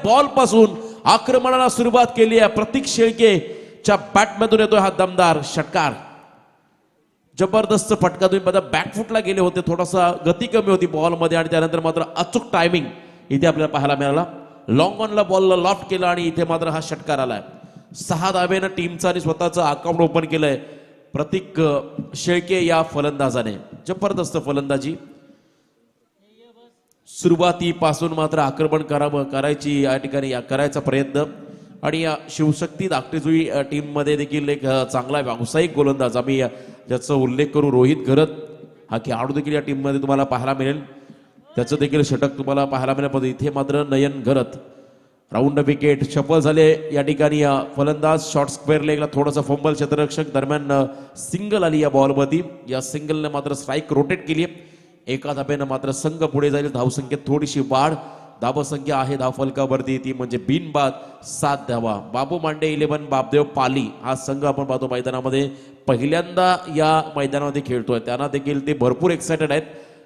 Ball पासून आक्रमणाला सुरुवात केली आहे. प्रतीक शेळकेच्या बॅटमधून येतोय हा दमदार षटकार. जबरदस्त फटका. तुम्ही बघा बॅकफुटला गेले होते, थोडासा गती कमी होती बॉल मध्ये आणि त्यानंतर मात्र अचूक टायमिंग इथे आपल्याला पाहायला मिळाला. लॉंग ऑनला बॉलला लॉफ्ट केला आणि इथे मात्र हा षटकार आलाय. 6 धाब्यानं टीमचा आणि स्वतःचं अकाउंट ओपन केलंय प्रतीक शेळके या फलंदाजाने. जबरदस्त फलंदाजी. सुरुवातीपासून मात्र आक्रमण करायची या ठिकाणी करायचा प्रयत्न. आणि या शिवशक्ती धाकटेजुई टीम मध्ये देखील एक चांगला व्यावसायिक गोलंदाज, आम्ही ज्याचा उल्लेख करू, रोहित घरत हा खेळाडू देखील या टीम मध्ये तुम्हाला पाहायला मिळेल. त्याचं देखील षटक तुम्हाला पाहायला मिळेल. पण इथे मात्र नयन घरत राऊंड विकेट सफल झाले या ठिकाणी. फलंदाज शॉर्ट स्क्वेअर लेगला थोडासा फंबल, क्षेत्ररक्षक दरम्यान सिंगल आली या बॉलवरती. या सिंगलने मात्र स्ट्राईक रोटेट केली. एका धाब्यानं मात्र संघ पुढे जाईल. धावसंख्येत थोडीशी वाढ. धावसंख्या आहे धावफलकावरती ती म्हणजे बिनबाद 7 धावा. बाबू मांडे 11 बापदेव पाली हा संघ आपण पाहतो मैदानामध्ये पहिल्यांदा या मैदानामध्ये खेळतोय. त्यांना देखील ते भरपूर एक्सायटेड आहेत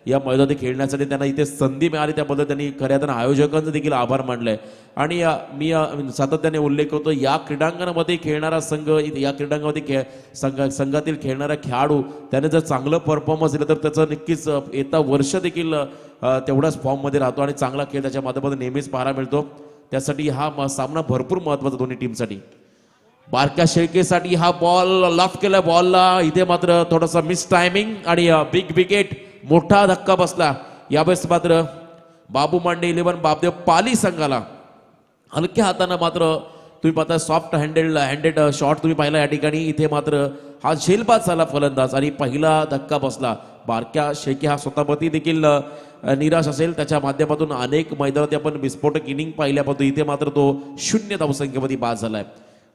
या मैदानात खेळण्यासाठी. त्यांना इथे संधी मिळाली त्याबद्दल त्यांनी खऱ्या अर्थानं आयोजकांचं देखील आभार मानले. आणि मी सातत्याने उल्लेख करतो, या क्रीडांगणामध्ये खेळणारा संघ, या क्रीडांगणामध्ये संघातील खेळणारा खेळाडू त्याने जर चांगलं परफॉर्मन्स दिलं तर त्याचं नक्कीच येता वर्ष देखील तेवढाच फॉर्ममध्ये राहतो आणि चांगला खेळ त्याच्या माध्यमातून नेहमीच पाहायला मिळतो. त्यासाठी हा सामना भरपूर महत्त्वाचा दोन्ही टीमसाठी. बारक्या शेळकेसाठी हा बॉल लॉफ्ट केला बॉलला. इथे मात्र थोडासा मिस टायमिंग आणि बिग विकेट. मोठा धक्का बसला. यावेळेस मात्र बाबू मांडे 11 बापदेव पाली संघाला हलक्या हाताने मात्र तुम्ही पाहता सॉफ्ट हँडेड शॉट तुम्ही पाहिला या ठिकाणी. इथे मात्र हा झेलबाद झाला फलंदाज आणि पहिला धक्का बसला. बारक्या शेळके हा स्वतःवरती देखील निराश असेल. त्याच्या माध्यमातून अनेक मैदानात आपण विस्फोटक इनिंग पाहिल्या पाहतो. इथे मात्र तो 0 धावसंख्येमध्ये बाद झालाय.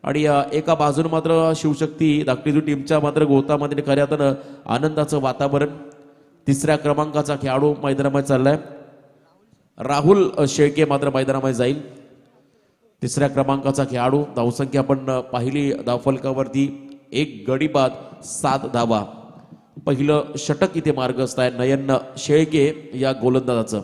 आणि एका बाजूने मात्र शिवशक्ती धाकटेजुई टीमच्या मात्र गोतामध्ये खऱ्या अर्थानं आनंदाचं वातावरण. 3ऱ्या क्रमांकाचा खेळाडू मैदानामध्ये चाललाय. राहुल शेळके मात्र मैदानामध्ये जाईल. 3ऱ्या क्रमांकाचा खेळाडू. धावसंख्या आपण पाहिली धावफलकावरती 1 गडी बाद 7 धावा. पहिलं षटक इथे मार्गस्थ आहे नयन शेळके या गोलंदाजाचं.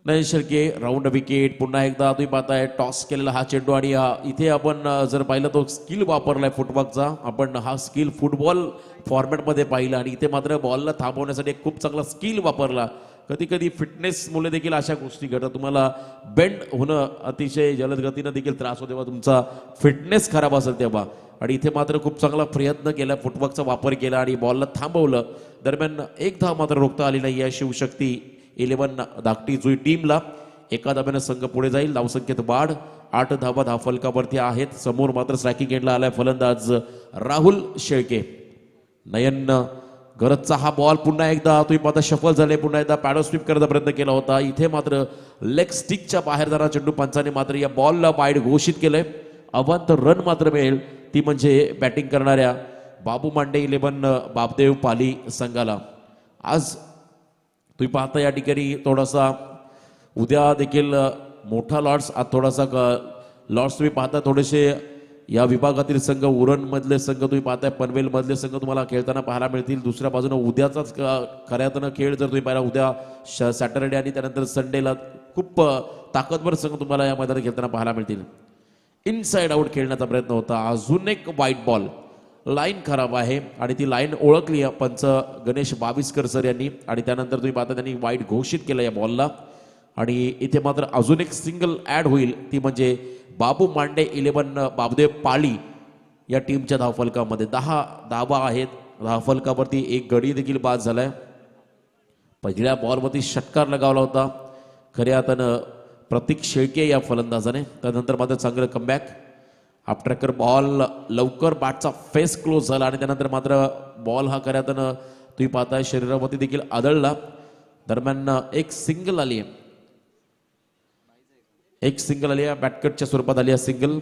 नयन शेळके राऊंड विकेट. पुन्हा एकदा तुम्ही पाहताय टॉस केलेला हा चेंडू. आणि इथे आपण जर पाहिलं तो स्किल वापरलाय फुटबॉलचा. आपण हा स्किल फुटबॉल फॉर्मॅटमध्ये पाहिला आणि इथे मात्र बॉलला थांबवण्यासाठी खूप चांगला स्किल वापरला. कधी कधी फिटनेस मुळे देखील अशा गोष्टी घडतात. तुम्हाला बेंड होणं अतिशय जलद गतीनं देखील त्रास होतो तेव्हा तुमचा फिटनेस खराब असेल तेव्हा. आणि इथे मात्र खूप चांगला प्रयत्न केला, फुटबॉलचा वापर केला आणि बॉलला थांबवलं. दरम्यान 1 धाव मात्र रोखता आली नाही या शिवशक्ती 11 धाकटेजुई टीमला. एका धाब्यानं संघ पुढे जाईल. धावसंख्येत वाढ. 8 धावा धावफलकावरती आहेत. समोर मात्र स्ट्रायकिंग एंडला आलाय फलंदाज राहुल शेळके. नयन घरतचा हा बॉल पुन्हा एकदा तुम्ही पाहता शफल झाले. पुन्हा एकदा पॅडो स्वीप करण्याचा प्रयत्न केला होता. इथे मात्र लेग स्टिकच्या बाहेर जाणारा चेंडू पंचाने मात्र या बॉलला वाईड घोषित केलंय. अवंत रन मात्र मिळेल ती म्हणजे बॅटिंग करणाऱ्या बाबू मांडे 11 बापदेव पाली संघाला. आज तुम्ही पाहता या ठिकाणी थोडासा उद्या देखील मोठा लॉर्ड्स, आज थोडासा लॉर्ड्स तुम्ही पाहता थोडेसे या विभागातील संघ, उरण मधले संघ तुम्ही पाहताय, पनवेल मधले संघ तुम्हाला खेळताना पाहायला मिळतील. दुसऱ्या बाजूने उद्याचाच खऱ्या अर्थानं खेळ जर तुम्ही पाहिला उद्या सॅटर्डे आणि त्यानंतर संडेला खूप ताकदवर संघ तुम्हाला या मैदानात खेळताना पाहायला मिळतील. इनसाइड आउट खेळण्याचा प्रयत्न होता. अजून एक व्हाईट बॉल. लाईन खराब आहे आणि ती लाईन ओळखली पंच गणेश बाविस्कर सर यांनी आणि त्यानंतर तुम्ही पाहता त्यांनी वाईट घोषित केलं या बॉलला. आणि इथे मात्र अजून एक सिंगल ऍड होईल ती म्हणजे बाबू मांडे 11 बापदेव पाली या टीमच्या धावफलकामध्ये. 10 धावा आहेत धावफलकावरती. 1 गडी देखील बाद झालाय. पहिल्या बॉलवरती षटकार लगावला होता खऱ्या अर्थानं प्रतीक शेळके या फलंदाजाने. त्यानंतर मात्र चांगलं कमबॅक. हाफ ट्रॅकर बॉल लवकर बॅटचा फेस क्लोज झाला आणि त्यानंतर मात्र बॉल हा खऱ्या अर्थानं तुम्ही पाहताय शरीरावरती देखील आदळला. दरम्यान एक सिंगल आली आहे. एक सिंगल आली आहे बॅटकटच्या स्वरूपात आली आहे सिंगल.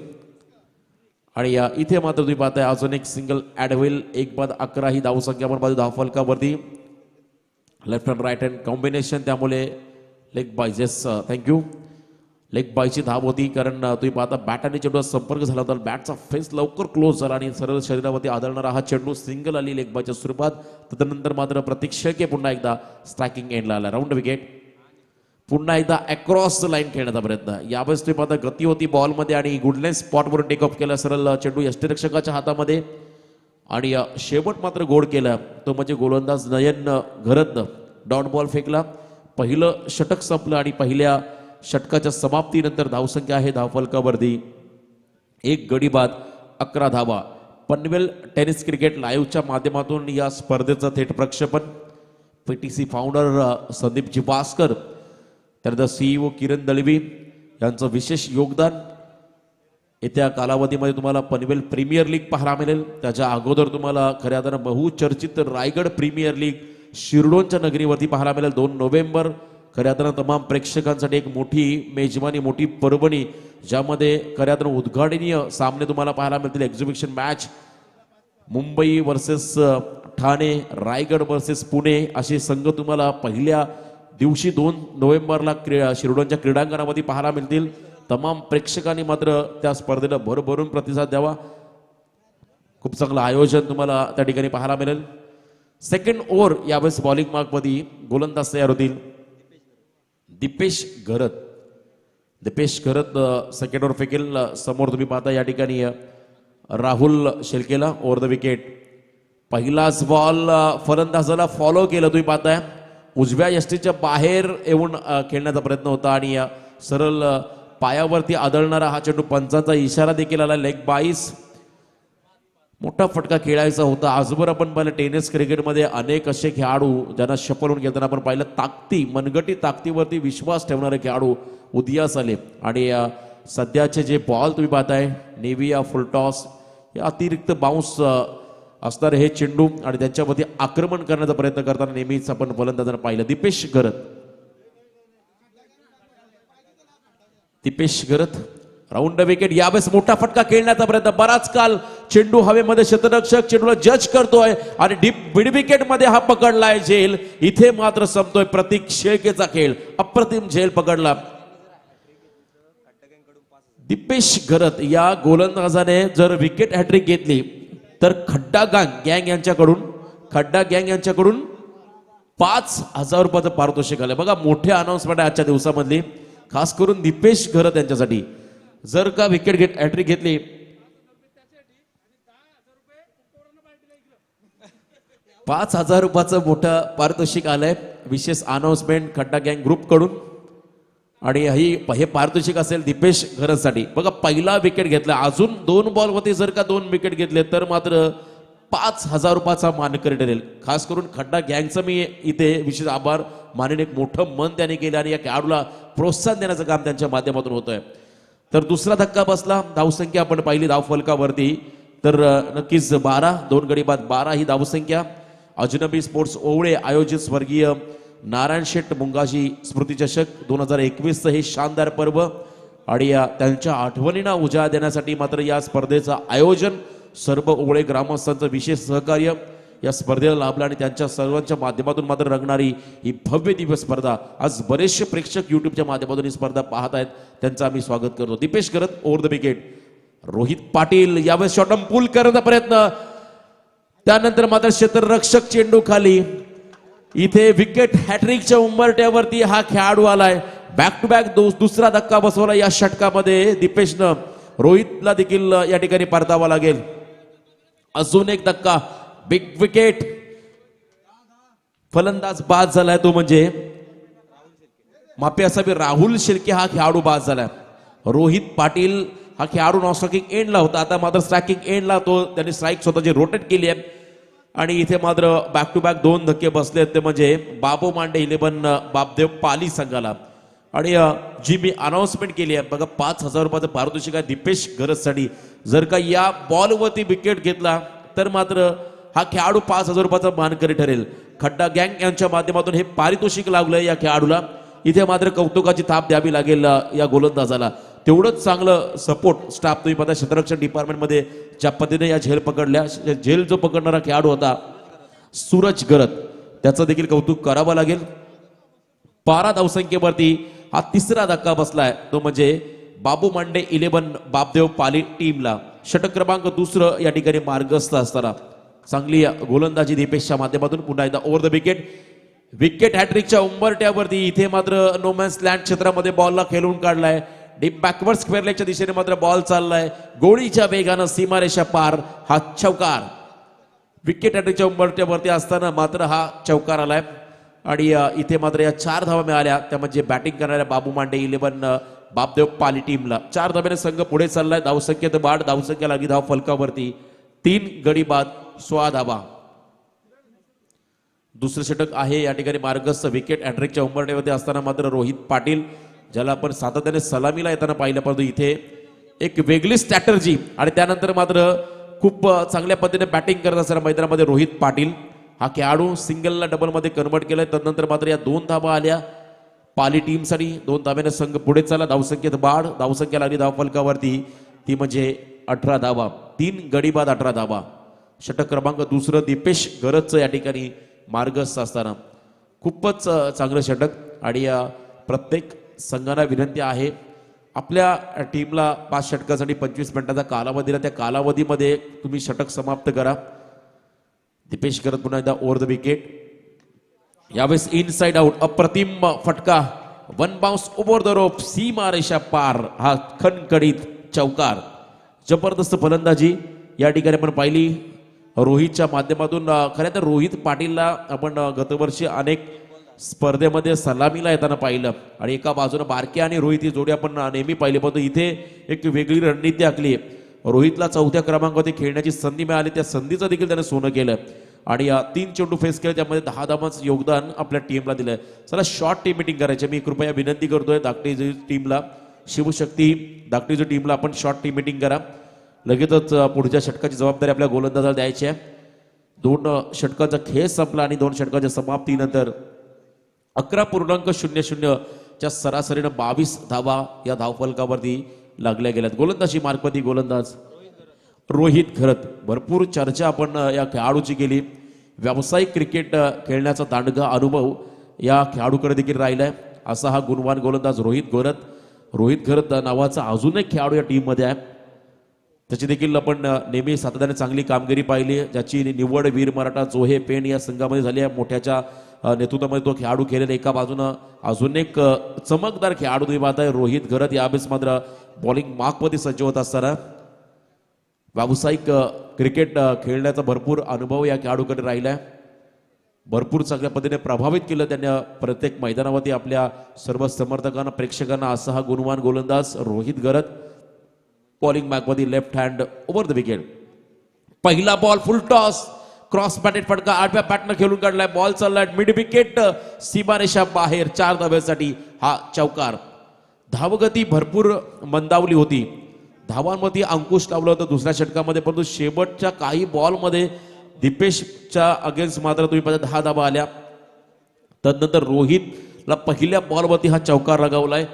आणि इथे मात्र तुम्ही पाहताय अजून एक सिंगल ऍड होईल. 1 बाद 11 ही धावसंख्या आपण बाजू धावफलकावरती. Left hand right hand combination त्यामुळे leg bye. Yes thank you. Leg बायची धाव होती, कारण तुम्ही पाहता बॅट आणि चेंडूचा संपर्क झाला होता, बॅटचा फेस लवकर क्लोज झाला आणि सरळ शरीरावरती आदळणारा हा चेंडू सिंगल आली लेग बायच्या स्वरूपात. तदनंतर मात्र प्रतीक्षके पुन्हा एकदा स्ट्रायकिंग एंडला आला. Round wicket. पुन्हा एकदा अक्रॉस द लाईन खेळण्याचा प्रयत्न. यावेळेस तुम्ही पाहता गती होती बॉलमध्ये आणि गुडनेस स्पॉटवरून टेक ऑफ केला सरळ चेंडू यष्टिरक्षकाच्या हातामध्ये आणि शेवट मात्र गोड केला तो म्हणजे गोलंदाज नयन घरतनं डॉट बॉल फेकला. पहिलं षटक संपलं आणि पहिल्या षटकाच्या समाप्तीनंतर धावसंख्या आहे धावफलकावरती 1 गडी बाद 11 धावा. पनवेल टेनिस क्रिकेट लाईव्हच्या माध्यमातून या स्पर्धेचं थेट प्रक्षेपण. पीटीसी फाउंडर संदीपजी भास्कर, त्यानंतर CEO किरण दळवी यांचं विशेष योगदान. येत्या कालावधीमध्ये तुम्हाला पनवेल प्रीमियर लीग पाहायला मिळेल. त्याच्या अगोदर तुम्हाला खऱ्या अर्थानं बहुचर्चित रायगड प्रीमियर लीग शिरडोनच्या नगरीवरती पाहायला मिळेल 2 नोव्हेंबर. खऱ्या अर्थानं तमाम प्रेक्षकांसाठी एक मोठी मेजवानी, मोठी पर्वणी, ज्यामध्ये खऱ्या अर्थानं उद्घाटनीय सामने तुम्हाला पाहायला मिळतील. Exhibition match Mumbai versus Thane, Raigad versus Pune असे संघ तुम्हाला पहिल्या दिवशी 2 नोव्हेंबरला शिरडोनच्या क्रीडांगणामध्ये पाहायला मिळतील. तमाम प्रेक्षकांनी मात्र त्या स्पर्धेला भरभरून प्रतिसाद द्यावा. खूप चांगलं आयोजन तुम्हाला त्या ठिकाणी पाहायला मिळेल. सेकंड ओव्हर यावेळेस बॉलिंग मार्कमध्ये गोलंदाज तयार होतील. दीपेश घरत सेकंड ओव्हर फेकेल. समोर तुम्ही पाहता या ठिकाणी राहुल शेलकेला ओव्हर द विकेट. पहिलाच बॉल फलंदाजाला फॉलो केलं तुम्ही पाहताय. उजव्या यष्टीच्या बाहेर येऊन खेळण्याचा प्रयत्न होता आणि सरळ पायावरती आदळणारा हा चेंडू पंचांचा इशारा देखील आला. लेग बाईस. मोठा फटका खेळायचा होता. आजवर आपण पाहिलं टेनिस क्रिकेटमध्ये अनेक असे खेळाडू ज्यांना शपलून घेताना आपण पाहिलं ताकदी, मनगटी ताकदीवरती विश्वास ठेवणारे खेळाडू उदयास आले आणि सध्याचे जे बॉल तुम्ही पाहताय नेव्हिया फुलटॉस हे अतिरिक्त बाउन्स असणारे हे चेंडू आणि त्यांच्यामध्ये आक्रमण करण्याचा प्रयत्न करताना नेहमीच आपण फलंदाजांना पाहिलं. दीपेश घरत राऊंड विकेट. यावेळेस मोठा फटका खेळण्याचा प्रयत्न. बराच काल चेंडू हवेमध्ये क्षेत्ररक्षक चेंडूला जज करतोय आणि मिड विकेट मध्ये हा पकडलाय झेल. इथे मात्र संपतोय प्रतीक शेळकेचा खेळ. अप्रतिम झेल पकडला दीपेश घरत या गोलंदाजाने. जर विकेट हॅट्रिक घेतली तर खड्डा गँग यांच्याकडून 5,000 रुपयाचं पारितोषिक आलं. बघा मोठे अनाउन्समेंट आहे आजच्या दिवसामधली, खास करून दीपेश घरत यांच्यासाठी. जर का विकेट हॅट्रिक घेतली 5,000 रुपयाचं मोठं पारितोषिक आलंय. विशेष अनाउन्समेंट खड्डा गँग ग्रुप कडून आणि हे पारितोषिक असेल दीपेश घरतसाठी. बघा पहिला विकेट घेतला. अजून 2 बॉलवरती जर का 2 विकेट घेतले तर मात्र 5,000 रुपयाचा मानकरी ठरेल. खास करून खड्डा गँगचं मी इथे विशेष आभार मानेन. एक मोठं मन त्यांनी केलं आणि या खेळाडूला प्रोत्साहन देण्याचं काम त्यांच्या माध्यमातून होतंय. तर दुसरा धक्का बसला. धावसंख्या आपण पाहिली धावफलकावरती तर नक्कीच 12, 2 गडी बाद 12 ही धावसंख्या. अजनबी स्पोर्ट्स ओवळे आयोजित स्वर्गीय नारायण शेठ मुंगाजी स्मृती चषक 2021 हे शानदार पर्व आणि त्यांच्या आठवणींना उजाळा देण्यासाठी मात्र या स्पर्धेचं आयोजन, सर्व ओवळे ग्रामस्थांचं विशेष सहकार्य या स्पर्धेला लाभलं आणि त्यांच्या सर्वांच्या माध्यमातून मात्र रंगणारी ही भव्य दिव्य स्पर्धा. आज बरेचसे प्रेक्षक युट्यूबच्या माध्यमातून ही स्पर्धा पाहत आहेत, त्यांचं आम्ही स्वागत करतो. Deepesh Gharat over the wicket. Rohit Patil यावेळेस शॉटम पूल करण्याचा प्रयत्न. त्यानंतर मात्र क्षेत्ररक्षक चेंडू खाली. इथे विकेट हॅट्रिकच्या उंबरट्यावरती हा खेळाडू आलाय. बॅक टू बॅक दुसरा धक्का बसवला या षटकामध्ये दीपेशनं. रोहितला देखील या ठिकाणी परतावा लागेल. अजून एक धक्का. Big wicket. फलंदाज बाद झालाय तो म्हणजे माफी असावी राहुल शेळके हा खेळाडू बाद झालाय. रोहित पाटील हा खेळाडू नॉन स्ट्रायकिंग एंडला होता. आता मात्र स्ट्रायकिंग एंडला तो त्यांनी स्ट्राईक स्वतःची रोटेट केली आहे आणि इथे मात्र बॅक टू बॅक 2 धक्के बसले. ते म्हणजे बाबू मांडे 11 बापदेव पाली संघाला आणि जी मी अनाउन्समेंट केली आहे बघा 5,000 रुपयाचं पारितोषिक आहे दीपेश घरतसाठी. जर का या बॉलवरती विकेट घेतला तर मात्र हा खेळाडू 5,000 रुपयाचा मानकरी ठरेल. खड्डा गँग यांच्या माध्यमातून हे पारितोषिक लागलंय या खेळाडूला. इथे मात्र कौतुकाची थाप द्यावी लागेल या गोलंदाजाला. तेवढंच चांगलं सपोर्ट स्टाफ तुम्ही पाहता क्षेत्ररक्षण डिपार्टमेंटमध्ये ज्या पद्धतीने या झेल पकडल्या. झेल जो पकडणारा खेळाडू होता सूरज घरत, त्याचं देखील कौतुक करावं लागेल. 12 धावसंख्येवरती हा तिसरा धक्का बसलाय, तो म्हणजे बाबू मांडे 11 बापदेव पाली टीमला. षटक क्रमांक दुसरं या ठिकाणी मार्गस्थ असताना चांगली गोलंदाजी दीपेशच्या माध्यमातून पुन्हा एकदा ओव्हर द विकेट. विकेट हॅट्रिकच्या उंबरट्यावरती इथे मात्र नोमॅन्स लँड क्षेत्रामध्ये बॉलला खेळून काढलाय. डीप बॅकवर्ड स्क्वेअर लेगच्या दिशेने मात्र बॉल चाललाय गोळीच्या वेगानं सीमारेषा पार. हा चौकार विकेट हॅट्रिकच्या उंबरट्यावरती असताना मात्र हा चौकार आलाय आणि इथे मात्र या 4 धावा मिळाल्या, त्या म्हणजे बॅटिंग करणाऱ्या बाबू मांडे 11 बापदेव पाली टीमला. 4 धाब्याने संघ पुढे चाललाय. धावसंख्येत वाढ, धावसंख्या लागली धाव फलकावरती 3 गडी बाद 16 धावा. दुसरं षटक आहे या ठिकाणी मार्गस्थ. विकेट हॅट्रिकच्या उंबरट्यावरती असताना मात्र रोहित पाटील, ज्याला आपण सातत्याने सलामीला येताना पाहिलं, परंतु इथे एक वेगळी स्ट्रॅटर्जी आणि त्यानंतर मात्र खूप चांगल्या पद्धतीने बॅटिंग करत असताना मैदानामध्ये रोहित पाटील हा खेळाडू सिंगलला डबलमध्ये कन्वर्ट केलाय. तदनंतर मात्र या 2 धावा आल्या पाली टीमसाठी. 2 धाब्याने संघ पुढे चालला. धावसंख्येत वाढ, धावसंख्या लागली धाव फलकावरती ती म्हणजे 18 धावा. 3 गडी बाद 18 धावा. षटक क्रमांक दुसरं दीपेश गरजचं या ठिकाणी मार्गस्थ असताना खूपच चांगलं षटक. आणि प्रत्येक संघाला विनंती आहे, आपल्या टीमला 5 षटकासाठी 25 मिनिटाचा कालावधी दिला, त्या कालावधीमध्ये तुम्ही षटक समाप्त करा. दीपेश करत पुन्हा एकदा ओव्हर द विकेट. यावेळेस इनसाइड आउट, अप्रतिम फटका, 1 बाउन्स ओव्हर द रोप, सीमा रेषा पार. हा खणखणीत चौकार. जबरदस्त फलंदाजी या ठिकाणी आपण पाहिली रोहितच्या माध्यमातून. खरं तर रोहित पाटीलला आपण गतवर्षी अनेक स्पर्धेमध्ये सलामीला येताना पाहिलं आणि एका बाजूने बारके आणि रोहित ही जोडी आपण नेहमी पाहिली, परंतु इथे एक वेगळी रणनीती आखली. रोहितला 4थ्या क्रमांकावरती खेळण्याची संधी मिळाली, त्या संधीचं देखील त्याने सोनं केलं आणि 3 चेंडू फेस केले, त्यामध्ये 10 धावांचं योगदान आपल्या टीमला दिलं. चला शॉर्ट टीम मीटिंग करायची. मी कृपया विनंती करतोय धाकटी टीमला, शिवशक्ती धाकटी टीमला आपण शॉर्ट टीम मीटिंग करा. लगेचच पुढच्या षटकाची जबाबदारी आपल्या गोलंदाजाला द्यायची आहे. 2 षटकांचा खेळ संपला आणि 2 षटकांच्या समाप्तीनंतर 11.00 च्या सरासरीनं 22 धावा या धावफलकावरती लागल्या गेल्यात. गोलंदाजी मार्कवरती गोलंदाज रोहित घरत. भरपूर चर्चा आपण या खेळाडूची केली. व्यावसायिक क्रिकेट खेळण्याचा दांडगा अनुभव या खेळाडूकडे देखील राहिलाय. असा हा गुणवान गोलंदाज रोहित घरत. रोहित घरत नावाचा अजून एक खेळाडू या टीममध्ये आहे, त्याची देखील आपण नेहमी सातत्याने चांगली कामगिरी पाहिली. ज्याची निवड वीर मराठा जोहे पेण या संघामध्ये झाली आहे. मोठ्याच्या नेतृत्वामध्ये तो खेळाडू खेळेल. एका बाजूनं अजून एक चमकदार खेळाडू तुम्ही पाहताय रोहित घरत. यावेळेस मात्र बॉलिंग मार्कमध्ये सज्ज होत असताना व्यावसायिक क्रिकेट खेळण्याचा भरपूर अनुभव या खेळाडूकडे राहिलाय. भरपूर चांगल्या पद्धतीने प्रभावित केलं त्यांनी प्रत्येक मैदानावरती आपल्या सर्व समर्थकांना, प्रेक्षकांना. असा हा गुणवान गोलंदाज रोहित घरत. बॉलिंग बॅकमध्ये left hand over the wicket. पहिला ball full toss, cross batted फटका 8व्या बॅटनं खेळून काढलाय. बॉल चाललाय मिड विकेट, सीमारेषा बाहेर. 4 धाब्यासाठी हा चौकार. धावगती भरपूर मंदावली होती, धावांमध्ये अंकुश लावलं होतं दुसऱ्या षटकामध्ये, परंतु शेवटच्या काही बॉलमध्ये दीपेशच्या अगेन्स्ट मात्र तुम्ही पाहिजे 10 धावा आल्या. तदनंतर रोहितला पहिल्या बॉलवरती हा चौकार लगावलाय.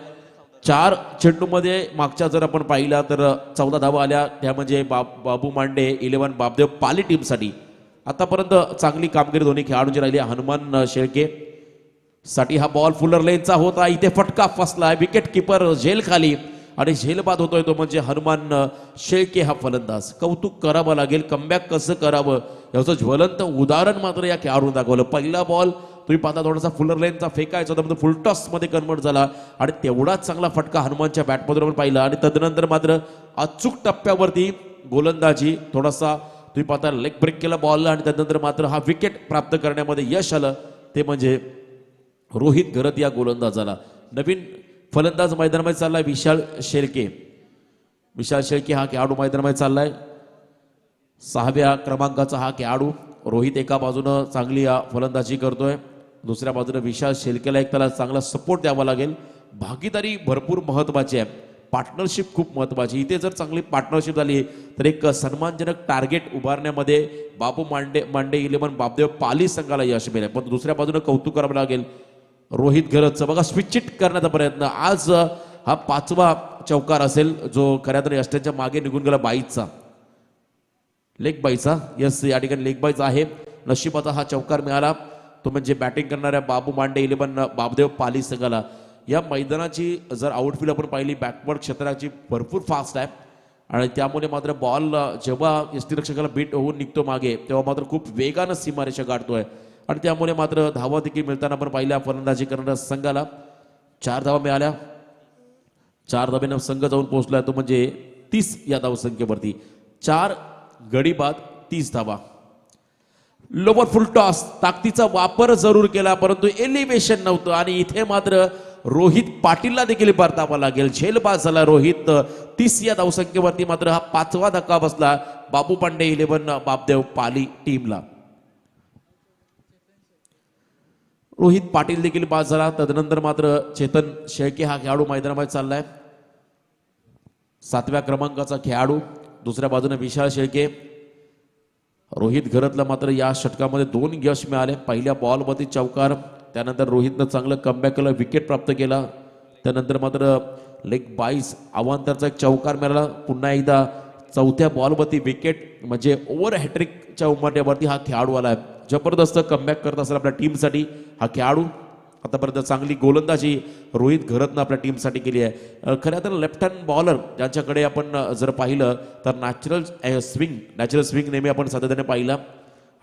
4 चेंडूमध्ये मागच्या जर आपण पाहिला तर 14 धावा आल्या, त्या म्हणजे बाबू मांडे 11 बापदेव पाली टीमसाठी. आतापर्यंत चांगली कामगिरी दोन्ही खेळाडूंची राहिली. हनुमान शेळके साठी हा बॉल फुलर लेनचा होता. इथे फटका फसला, विकेट किपर झेल खाली आणि झेल बाद होतोय तो म्हणजे हनुमान शेळके हा फलंदाज. कौतुक करावं लागेल, कमबॅक कसं करावं याचं ज्वलंत उदाहरण मात्र या खेळाडून दाखवलं. पहिला बॉल तुम्ही पाहता थोडासा फुलर लेनचा फेकायचा होता, फुल टॉस मध्ये कन्वर्ट झाला आणि तेवढाच चांगला फटका हनुमानच्या बॅटमधून आपण पाहिला. आणि तदनंतर मात्र अचूक टप्प्यावरती गोलंदाजी, थोडासा तुम्ही पाहता लेग ब्रेक केला बॉलला आणि त्यानंतर मात्र हा विकेट प्राप्त करण्यामध्ये यश आलं, ते म्हणजे रोहित घरत या गोलंदाजाला. नवीन फलंदाज मैदानामध्ये चाललाय विशाल शेळके. विशाल शेळके हा खेळाडू मैदानामध्ये चाललाय. 6व्या क्रमांकाचा हा खेळाडू. रोहित एका बाजूनं चांगली फलंदाजी करतोय, दुसऱ्या बाजूने विशाल शेळकेला एक त्याला चांगला सपोर्ट द्यावा लागेल. भागीदारी भरपूर महत्वाची आहे, पार्टनरशिप खूप महत्वाची. इथे जर चांगली पार्टनरशिप झाली तर एक सन्मानजनक टार्गेट उभारण्यामध्ये बाबू मांडे 11 बापदेव पाली संघाला यश मिळेल. पण दुसऱ्या बाजूने कौतुक करावं लागेल रोहित घरतचं. बघा स्विचिट करण्याचा प्रयत्न. आज हा 5वा चौकार असेल जो खऱ्या तर यष्ट्यांच्या मागे निघून गेला. बाईचा लेग बाईचा, यस या ठिकाणी लेग बाईचा आहे. नशिबाचा हा चौकार मिळाला. तो म्हणजे बॅटिंग करणाऱ्या बाबू मांडे 11 बाबदेव पाली संघाला. या मैदानाची जर आउटफील्ड आपण पाहिली बॅकवर्ड क्षेत्राची भरपूर फास्ट आहे आणि त्यामुळे मात्र बॉल जेव्हा यष्टीरक्षकाला बीट होऊन निघतो मागे तेव्हा मात्र खूप वेगानं सीमारेषा गाठतोय आणि त्यामुळे मात्र धावा देखील मिळताना आपण पाहिल्या फलंदाजी करणाऱ्या संघाला 4 धावा मिळाल्या. 4 धाब्यानं संघ जाऊन पोहोचलाय तो म्हणजे 30 या धावसंख्येवरती. 4 गडी बाद 30 धावा. लोवर फुल टॉस ताकदीचा वापर जरूर केला परंतु एलिव्हेशन नव्हतं आणि इथे मात्र रोहित पाटीलला देखील परतावा लागेल. झेलबाज झाला रोहित. 30 या धावसंख्येवरती मात्र हा 5वा धक्का बसला बाबू पांडे 11 बाबदेव पाली टीमला. रोहित पाटील देखील बाद झाला. तदनंतर मात्र चेतन शेळके हा खेळाडू मैदानामध्ये चाललाय. 7व्या क्रमांकाचा खेळाडू. दुसऱ्या बाजूने विशाल शेळके. रोहित घरतला मात्र या षटकामध्ये 2 यश मिळाले. पहिल्या बॉलवरती चौकार. त्यानंतर रोहितनं चांगलं कमबॅक केलं विकेट प्राप्त केला. त्यानंतर मात्र लेग 22 अवांतरचा एक चौकार मिळाला. पुन्हा एकदा 4थ्या बॉलवरती विकेट म्हणजे ओव्हर हॅट्रिकच्या उंबरठ्यावरती हा खेळाडू आलाय. जबरदस्त कमबॅक करत असेल आपल्या टीमसाठी हा खेळाडू. आतापर्यंत चांगली गोलंदाजी रोहित घरतनं आपल्या टीमसाठी केली आहे. खऱ्या तर लेफ्ट हँड बॉलर ज्यांच्याकडे आपण जर पाहिलं तर नॅचरल स्विंग नेहमी आपण सातत्याने पाहिला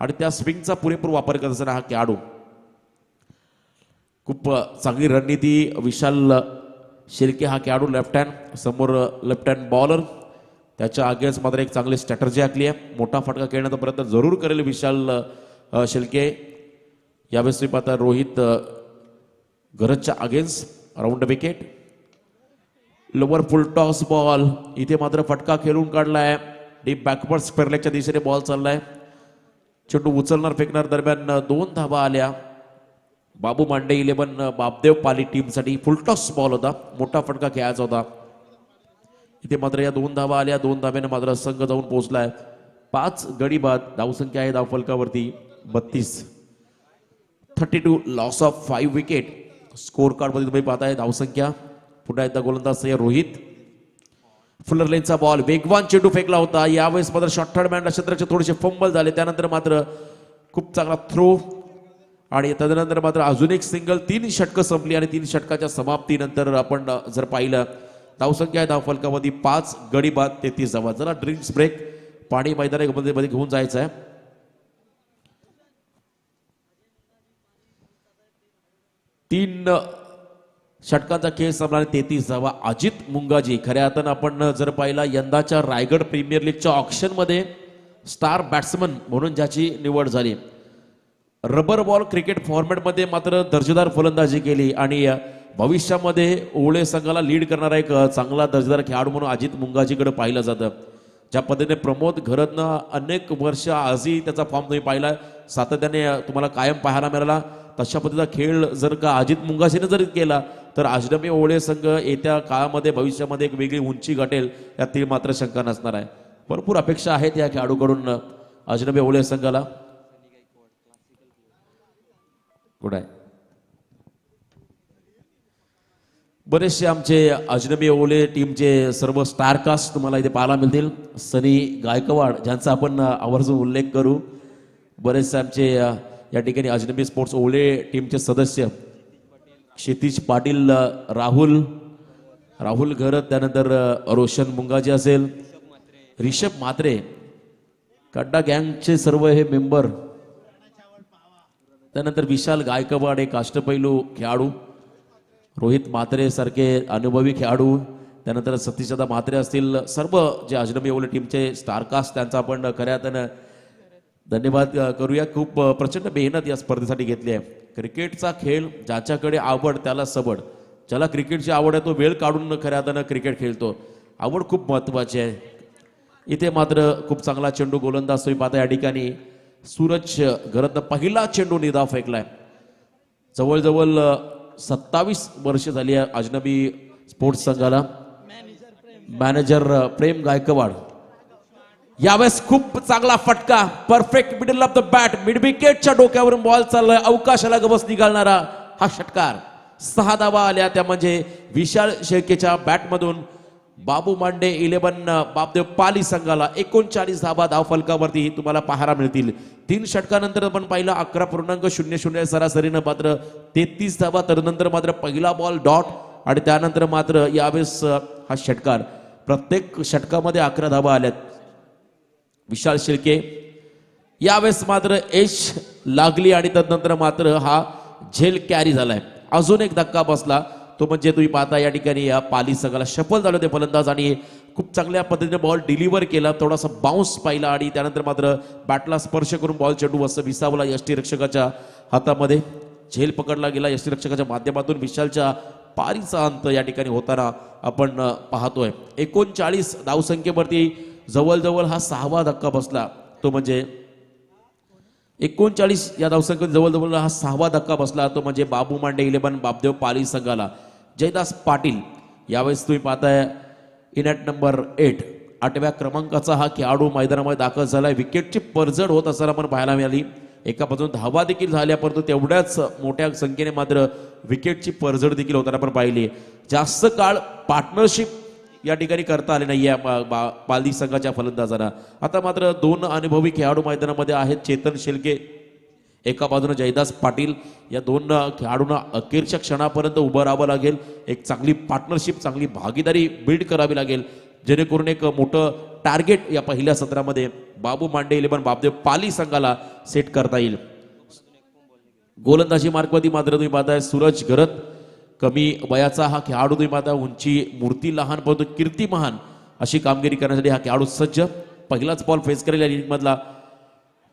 आणि त्या स्विंगचा पुरेपूर वापर करत असताना हा खेळाडू. खूप चांगली रणनीती विशाल शेळके हा खेळाडू लेफ्ट हँड समोर लेफ्ट हँड बॉलर त्याच्या अगेन्स्ट मात्र एक चांगली स्ट्रॅटर्जी आखली आहे. मोठा फटका खेळण्याचा प्रयत्न जरूर करेल विशाल शेळके. यावेळेस तुम्ही पाहता रोहित घरच्या against round wicket. Lower full toss ball इथे मात्र फटका खेळून काढलाय. डीप बॅकवर्ड स्क्वेअरलेगच्या दिशेने बॉल चाललाय. चेंडू उचलणार फेकणार दरम्यान 2 धावा आल्या. बाबू मांडे 11 बाबदेव पाली टीमसाठी फुलटॉस बॉल होता. मोठा फटका खेळायचा होता. इथे मात्र या 2 धावा आल्या. 2 धाब्याने मात्र संघ जाऊन पोहोचलाय. 5 गडी बाद. धावसंख्या आहे धावफलकावरती 32. 32 loss of 5 wicket. Score card मध्ये तुम्ही पाहताय धावसंख्या. पुन्हा एकदा गोलंदाज रोहित. फुलर लेनचा बॉल वेगवान चेंडू फेकला होता. यावेळेस मात्र शॉर्ट मॅन क्षेत्राचे थोडेसे फंबल झाले. त्यानंतर मात्र खूप चांगला थ्रो आणि त्यानंतर मात्र अजून एक सिंगल. 3 षटकं संपली आणि 3 षटकाच्या समाप्तीनंतर आपण जर पाहिलं धावसंख्या आहे धावफलकामध्ये 5 गडी बाद 33 धावा. जरा ड्रिंक्स ब्रेक पाणी मैदानामध्ये घेऊन जायचं आहे. 3 षटकांचा खेळ संपला 33 धावा. अजित मुंगाजी खऱ्या अर्थानं आपण जर पाहिला यंदाच्या रायगड प्रीमियर लीगच्या ऑक्शनमध्ये स्टार बॅट्समन म्हणून ज्याची निवड झाली. रबर बॉल क्रिकेट फॉर्मॅटमध्ये मात्र दर्जेदार फलंदाजी केली आणि भविष्यामध्ये ओवळे संघाला लीड करणारा एक चांगला दर्जेदार खेळाडू म्हणून अजित मुंगाजीकडे पाहिलं जातं. ज्या पद्धतीने प्रमोद घरतनं अनेक वर्ष आजही त्याचा फॉर्म तुम्ही पाहिला सातत्याने तुम्हाला कायम पाहायला मिळाला. तशा पद्धतीचा खेळ जर का अजित मुंगाजीने जर केला तर अजनबी ओवळे संघ येत्या काळामध्ये भविष्यामध्ये एक वेगळी उंची गाठेल यात मात्र शंका नसणार आहे. भरपूर अपेक्षा आहेत या खेळाडूकडून अजनबी ओवळे संघाला. गुड आहे. बरेचसे आमचे अजनबी ओवळे टीमचे सर्व स्टारकास्ट तुम्हाला इथे पाहायला मिळतील. सनी गायकवाड ज्यांचा आपण आवर्जून उल्लेख करू. बरेचसे आमचे या ठिकाणी अजनबी स्पोर्ट्स ओवळे टीमचे सदस्य क्षितिज पाटील, राहुल घरत, त्यानंतर रोशन मुंगाजी असेल, रिषभ म्हात्रे, कड्डा गँगचे सर्व हे मेंबर, त्यानंतर विशाल गायकवाड एक अष्टपैलू खेळाडू, रोहित म्हात्रे सारखे अनुभवी खेळाडू, त्यानंतर सतीशदा म्हात्रे असतील, सर्व जे अजनबी ओवळे टीमचे स्टारकास्ट त्यांचा आपण खऱ्या अर्थानं धन्यवाद करूया. खूप प्रचंड मेहनत या स्पर्धेसाठी घेतली आहे. क्रिकेटचा खेळ ज्याच्याकडे आवड त्याला सबड. ज्याला क्रिकेटची आवड आहे तो वेळ काढून खऱ्या अर्थानं क्रिकेट खेळतो. आवड खूप महत्त्वाची आहे. इथे मात्र खूप चांगला चेंडू गोलंदाज तुम्ही पाहता या ठिकाणी सूरज घरतनं पहिला चेंडू निधाव फेकलाय. जवळजवळ 27 वर्ष झाली आहे अजनबी स्पोर्ट्स संघाला. मॅनेजर प्रेम गायकवाड. यावेळेस खूप चांगला फटका, perfect middle of the bat, mid विकेटच्या डोक्यावरून बॉल चाललाय. अवकाशाला गवस निघालणारा हा षटकार. 6 धावा आल्या त्या म्हणजे विशाल शेळकेच्या बॅटमधून. बाबू मांडे 11 बापदेव पाली संघाला 39 धावा धावफलकावरती तुम्हाला पाहायला मिळतील. 3 षटकानंतर आपण पाहिलं 11.00 सरासरीनं मात्र 33 धावा. तदनंतर मात्र पहिला बॉल डॉट आणि त्यानंतर मात्र यावेळेस हा षटकार प्रत्येक षटकामध्ये 11 धावा आल्यात. विशाल शिर्के यावेळेस मात्र एश लागली आणि तदनंतर मात्र हा झेल कॅरी झालाय. अजून एक धक्का बसला तो म्हणजे तुम्ही पाहता या ठिकाणी या पाली संघाला शफल झाले ते फलंदाज आणि खूप चांगल्या पद्धतीने बॉल डिलिव्हर केला. थोडासा बाउन्स पाहिला आणि त्यानंतर मात्र बॅटला स्पर्श करून बॉल चेंडू असं विसावला यष्टीरक्षकाच्या हातामध्ये. झेल पकडला गेला यष्टीरक्षकाच्या माध्यमातून. विशालच्या पारीचा अंत या ठिकाणी होताना आपण पाहतोय. 39 धावसंख्येवरती जवळजवळ हा 6वा धक्का बसला तो म्हणजे 39 या धावसंख्येत जवळजवळ हा 6वा धक्का बसला तो म्हणजे बाबू मांडे 11 बापदेव पाली संघाला. जयदास पाटील यावेळेस तुम्ही पाहताय इन ॲट नंबर 8 8व्या क्रमांकाचा हा खेळाडू मैदानामध्ये दाखल झालाय. विकेटची पडझड होत असताना आपण पाहायला मिळाली. एका बाजून धावा देखील झाल्या परंतु तेवढ्याच मोठ्या संख्येने मात्र विकेटची पडझड देखील होताना आपण पाहिली. जास्त काळ पार्टनरशिप या ठिकाणी करता आले नाही या पाली संघाच्या फलंदाजांना. आता मात्र 2 अनुभवी खेळाडू मैदानामध्ये आहेत. चेतन शेलके एका बाजूने जयदास पाटील या 2 खेळाडूंना अखेरच्या क्षणापर्यंत उभं राहावं लागेल. एक चांगली पार्टनरशिप चांगली भागीदारी बिल्ड करावी लागेल जेणेकरून एक मोठं टार्गेट या पहिल्या सत्रामध्ये बाबू मांडे 11 बापदेव पाली संघाला सेट करता येईल. गोलंदाजी मार्कवरती मात्र तुम्ही पाहताय सूरज घरत कमी वयाचा हा खेळाडू तुम्ही पाहता. उंची मूर्ती लहान परंतु कीर्ती महान अशी कामगिरी करण्यासाठी हा खेळाडू सज्ज. पहिलाच बॉल फेस करेल या मधला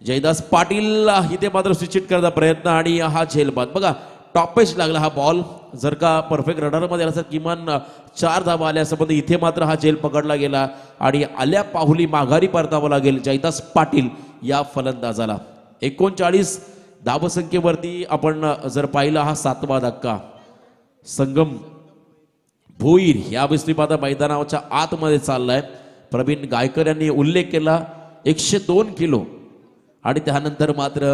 जयदास पाटील इथे मात्र स्विचिट करण्याचा प्रयत्न आणि हा झेलबाद बघा टॉपेज लागला हा बॉल. जर का परफेक्ट रडारमध्ये आला तर किमान 4 धावा आल्या असं पण इथे मात्र हा झेल पकडला गेला आणि आल्या पाहुली माघारी परतावं लागेल जयदास पाटील या फलंदाजाला. 39 धावसंख्येवरती आपण जर पाहिला हा 7वा धक्का. संगम भोईर या पाहता मैदानाच्या आतमध्ये चाललाय. प्रवीण गायकर यांनी उल्लेख केला 102 किलो आणि त्यानंतर मात्र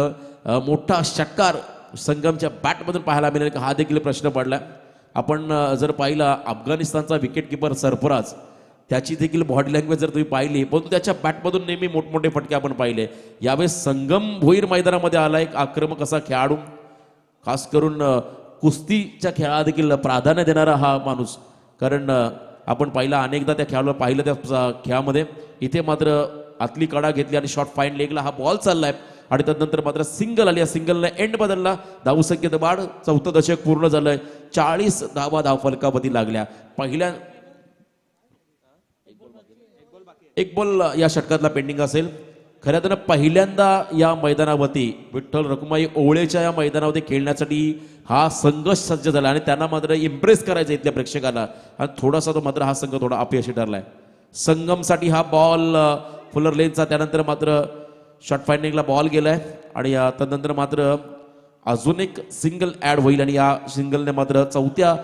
मोठा षटकार संगमच्या बॅटमधून पाहायला मिळेल का हा देखील प्रश्न पडला. आपण जर पाहिला अफगाणिस्तानचा विकेट किपर सरफराज त्याची देखील बॉडी लँग्वेज जर तुम्ही पाहिली परंतु त्याच्या बॅटमधून नेहमी मोठमोठे फटके आपण पाहिले. यावेळेस संगम भोईर मैदानामध्ये आला एक आक्रमक असा खेळाडू खास करून कुस्तीच्या खेळाला देखील प्राधान्य देणारा हा माणूस. कारण आपण पाहिला अनेकदा त्या खेळाला पाहिलं त्या खेळामध्ये. इथे मात्र आतली कडा घेतली आणि शॉर्ट फाईन लेगला हा बॉल चाललाय आणि त्यानंतर मात्र सिंगल आली. या सिंगलने एंड बदलला. धावसंख्येत वाढ 4थं दशक पूर्ण झालंय. 40 धावा धावफलकावरती लागल्या. पहिल्या एक बॉल या षटकातला पेंडिंग असेल. खऱ्या तर पहिल्यांदा या मैदानावरती विठ्ठल रखुमाई ओवळेच्या या मैदानावरती खेळण्यासाठी हा संघ सज्ज झाला आणि त्यांना मात्र इम्प्रेस करायचं इथल्या प्रेक्षकांना आणि थोडासा तो मात्र हा संघ थोडा अपयशी ठरलाय. संगमसाठी हा बॉल फुलर लेनचा त्यानंतर मात्र शॉर्ट फायनिंगला बॉल गेलाय आणि त्यानंतर मात्र अजून एक सिंगल ऍड होईल आणि या सिंगलने मात्र 4थ्या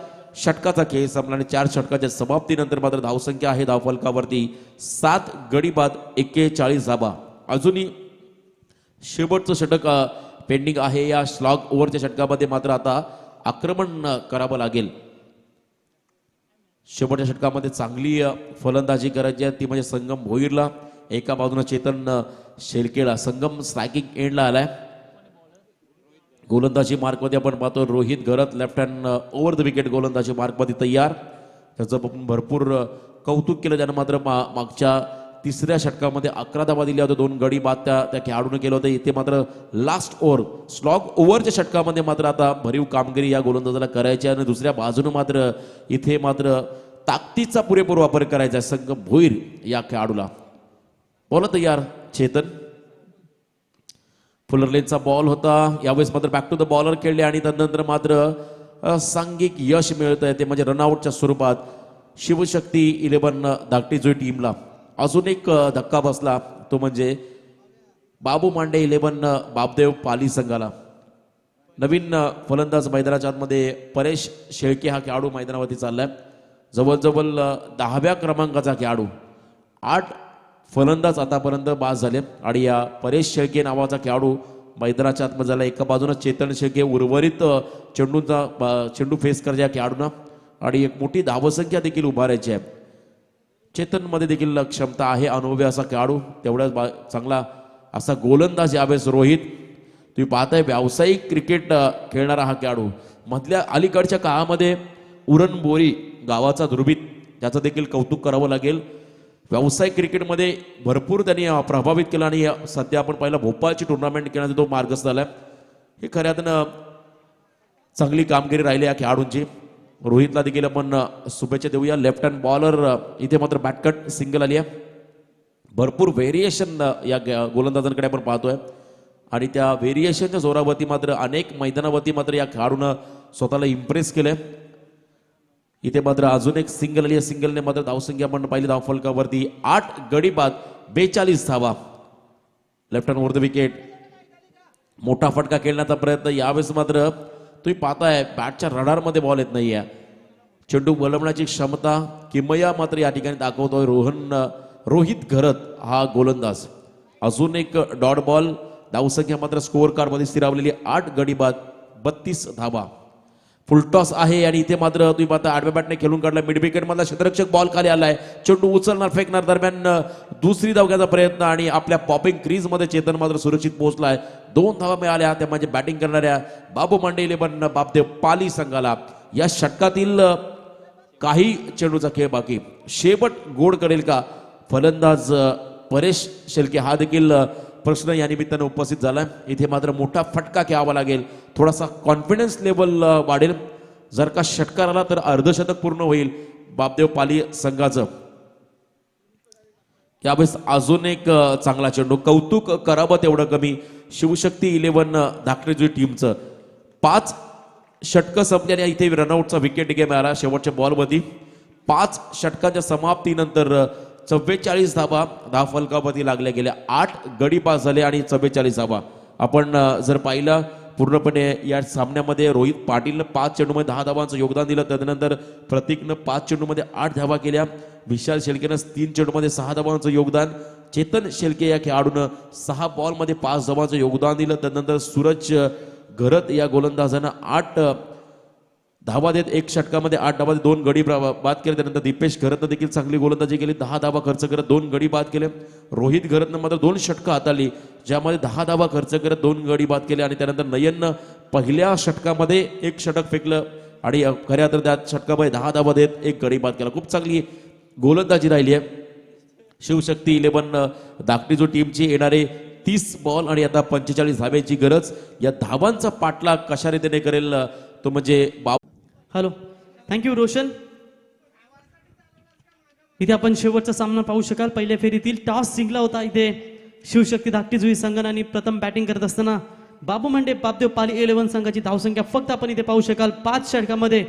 षटकाचा खेळ संपला आणि 4 षटकाच्या समाप्तीनंतर मात्र धावसंख्या आहे धावफलकावरती 7 गडी बाद 41 धावा. अजूनही शेवटचं षटक पेंडिंग आहे. या स्लॉग ओव्हरच्या षटकामध्ये मात्र आता आक्रमण करावं लागेल. शेवटच्या षटकामध्ये चांगली फलंदाजी करायची आहे ती म्हणजे संगम भोईरला. एका बाजूने चेतन शेलकेला संगम स्ट्रायकिंग एंडला आलाय. गोलंदाजी मार्कमध्ये आपण पाहतो Rohit Gharat left hand over the wicket गोलंदाजी मार्कमध्ये तयार. त्याचं भरपूर कौतुक केलं त्यानं. मात्र मागच्या 3ऱ्या षटकामध्ये 11 धावा दिल्या होत्या. 2 गडी बाद त्या खेळाडूने केलं होतं. इथे मात्र लास्ट ओव्हर स्लॉग ओव्हरच्या षटकामध्ये मात्र आता भरीव कामगिरी या गोलंदाजाला करायची आणि दुसऱ्या बाजूने मात्र इथे मात्र ताकदीचा पुरेपूर वापर करायचा आहे संगम भोईर या खेळाडूला. बॉल तयार चेतन. फुलर लेनचा बॉल होता. यावेळेस मात्र बॅक टू द बॉलर खेळले आणि त्यानंतर मात्र सांघिक यश मिळत आहे ते म्हणजे रनआउटच्या स्वरूपात शिवशक्ती 11 धाकटीजोई टीमला. अजून एक धक्का बसला तो म्हणजे बाबू मांडे 11 बापदेव पाली संघाला. नवीन फलंदाज मैदानाच्या आतमध्ये परेश शेळके हा खेळाडू मैदानावरती चाललाय. जवळजवळ 10व्या क्रमांकाचा खेळाडू. 8 फलंदाज आतापर्यंत बाद झाले आणि या परेश शेळके नावाचा खेळाडू मैदानाच्या आतमध्ये झाला. एका बाजूने चेतन शेळके उर्वरित चेंडू फेस करायच्या खेळाडूंना आणि एक मोठी धावसंख्या देखील उभारायची आहे. चेतनमध्ये देखील क्षमता आहे, अनुभवी असा खेळाडू, तेवढाच चांगला असा गोलंदाज यावेळेस रोहित. तुम्ही पाहताय व्यावसायिक क्रिकेट खेळणारा हा खेळाडू. मधल्या अलीकडच्या काळामध्ये उरण बोरी गावाचा ध्रुवीत, त्याचं देखील कौतुक करावं लागेल. व्यावसायिक क्रिकेटमध्ये भरपूर त्यांनी प्रभावित केलं आणि सध्या आपण पहिला भोपाळची टुर्नामेंट खेळण्याचा तो मार्गस्थ झाला. हे खऱ्या अर्थानं चांगली कामगिरी राहिली या खेळाडूंची. रोहितला देखील आपण शुभेच्छा देऊया. लेफ्ट हँड बॉलर, इथे मात्र बॅटकट सिंगल आली आहे. भरपूर व्हेरिएशन या गोलंदाजांकडे आपण पाहतोय आणि त्या व्हेरिएशनच्या जोरावरती मात्र अनेक मैदानावरती मात्र या खेळाडूनं स्वतःला इम्प्रेस केलंय. इथे मात्र अजून एक सिंगल आली आहे. सिंगलने मात्र धावसंख्या आपण पाहिली धावफलकावरती 8 गडी बाद 42 धावा. Left hand were the wicket. मोठा फटका खेळण्याचा प्रयत्न यावेळेस मात्र तुम्ही पाहताय बॅटच्या रडारमध्ये बॉल येत नाहीये. चेंडू वळवण्याची क्षमता किमया मात्र या ठिकाणी दाखवतोय रोहित घरत हा गोलंदाज. अजून एक डॉट बॉल. धावसंख्या मात्र स्कोअर कार्ड मध्ये स्थिरावलेली 8 गडी बाद 32 धावा. फुलटॉस आहे आणि इथे मात्र तुम्ही पाहता आडव्या बॅटने खेळून काढला. मिड विकेट मधला क्षेत्ररक्षक बॉल खाली आलाय. चेंडू उचलणार फेकणार दरम्यान दुसरी धाव घ्यायचा प्रयत्न आणि आपल्या पॉपिंग क्रीज मध्ये चेतन मात्र सुरक्षित पोहोचलाय. 2 धावा मिळाल्या. त्या म्हणजे बॅटिंग करणाऱ्या बाबू मांडे 11 बापदेव पाली संघाला. या षटकातील काही चेंडूचा खेळ बाकी. शेवट गोड करेल का फलंदाज परेश शेलके, हा देखील प्रश्न या निमित्तानं उपस्थित झालाय. इथे मात्र मोठा फटका खेळावा लागेल. थोडासा कॉन्फिडन्स लेवल वाढेल. जर का षटकार आला तर अर्धशतक पूर्ण होईल बापदेव पाली संघाचं. यावेळेस अजून एक चांगला चेंडू. कौतुक करावं तेवढं कमी शिवशक्ती 11 धाकटेजी टीमचं. 5 षटकं संपल्याने इथे रनआउटचा विकेट गेम आला शेवटच्या बॉलवरती. 5 षटकांच्या समाप्तीनंतर 44 धावा धावफलकावरती लागल्या गेल्या. 8 गडी पास झाले आणि 44 धावा. आपण जर पाहिलं पूर्णपणे या सामन्यामध्ये रोहित पाटीलनं 5 चेंडूमध्ये 10 धावांचं योगदान दिलं. त्यानंतर प्रतीकनं 5 चेंडूमध्ये 8 धावा केल्या. विशाल शेळकेनं 3 चेंडूमध्ये 6 धावांचं योगदान. चेतन शेळके या खेळाडूनं 6 बॉलमध्ये 5 धावांचं योगदान दिलं. त्यानंतर सूरज घरत या गोलंदाजानं 8 धावा देत 1 षटकामध्ये 8 धावा 2 गडी बाद केले. त्यानंतर दीपेश घरतनं देखील चांगली गोलंदाजी केली. 10 धावा खर्च करत 2 गडी बाद केले. रोहित घरतनं मात्र 2 षटकं हाताळली ज्यामध्ये 10 धावा खर्च करत 2 गडी बाद केले. आणि त्यानंतर नयननं पहिल्या षटकामध्ये 1 षटक फेकलं आणि खऱ्या तर त्या षटकामध्ये 10 धावा देत 1 गडी बाद केला. खूप चांगली गोलंदाजी राहिली आहे शिवशक्ती 11 धाकटी जो टीमची. येणारे 30 बॉल आणि आता 45 धाव्यांची गरज. या धावांचा पाठलाग कशा रीतीने करेल तो म्हणजे हॅलो, थँक्यू रोशन. इथे आपण शेवटचा सामना पाहू शकाल. पहिल्या फेरीतील टॉस जिंकला होता इथे शिवशक्ती धाकटी जुई संघाने आणि प्रथम बॅटिंग करत असताना बाबू मांडे बापदेव पाली 11 संघाची धावसंख्या फक्त आपण इथे पाहू शकाल 5 षटकामध्ये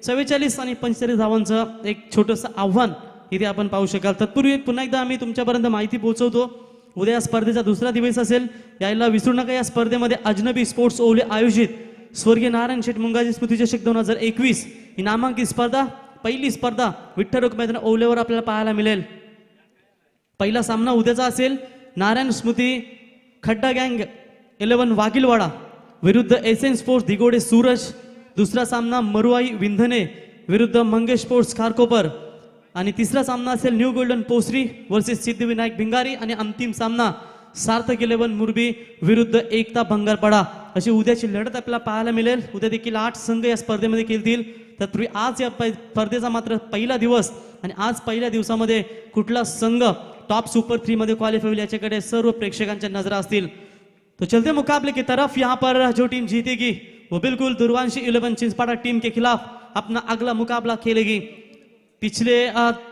44 आणि 45 धावांचं एक छोटंसं आव्हान इथे आपण पाहू शकाल. तत्पूर्वी पुन्हा एकदा आम्ही तुमच्यापर्यंत माहिती पोहोचवतो. उद्या स्पर्धेचा दुसरा दिवस असेल. यायला विसरू नका. या स्पर्धेमध्ये अजनबी स्पोर्ट्स ओवले आयोजित स्वर्गीय नारायण शेठ मुंगाजी स्मृती चषक 2021 ही नामांकित स्पर्धा. पहिली स्पर्धा विठ्ठल रोक मैदान ओवलेवर आपल्याला पाहायला मिळेल. पहिला सामना उद्याचा असेल नारायण स्मृती खड्डा गँग 11 वागिलवाडा विरुद्ध एसएन स्पोर्ट्स दिगोडे सूरज. दुसरा सामना मरुआई विंधने विरुद्ध मंगेश स्पोर्ट्स खारकोपर. आणि तिसरा सामना असेल new golden Posari versus Siddhivinayak Bhingari. आणि अंतिम सामना सार्थक 11 मुरबी विरुद्ध एकता भंगारपाडा. अशी उद्याची लढत आपल्याला पाहायला मिळेल. उद्या देखील 8 संघ या स्पर्धेमध्ये खेळतील. तत्पूर्वी आज या स्पर्धेचा मात्र पहिला दिवस आणि आज पहिल्या दिवसामध्ये कुठला संघ टॉप सुपर 3 मध्ये क्वालिफाई होईल याच्याकडे सर्व प्रेक्षकांच्या नजरा असतील. तो चलते मुकाबले की तरफ यहाँ पर जो टीम जीतेगी वो बिल्कुल दुर्वांशी 11 चिंचपाड़ा टीम के खिलाफ अपना अगला मुकाबला खेलेगी. पिछले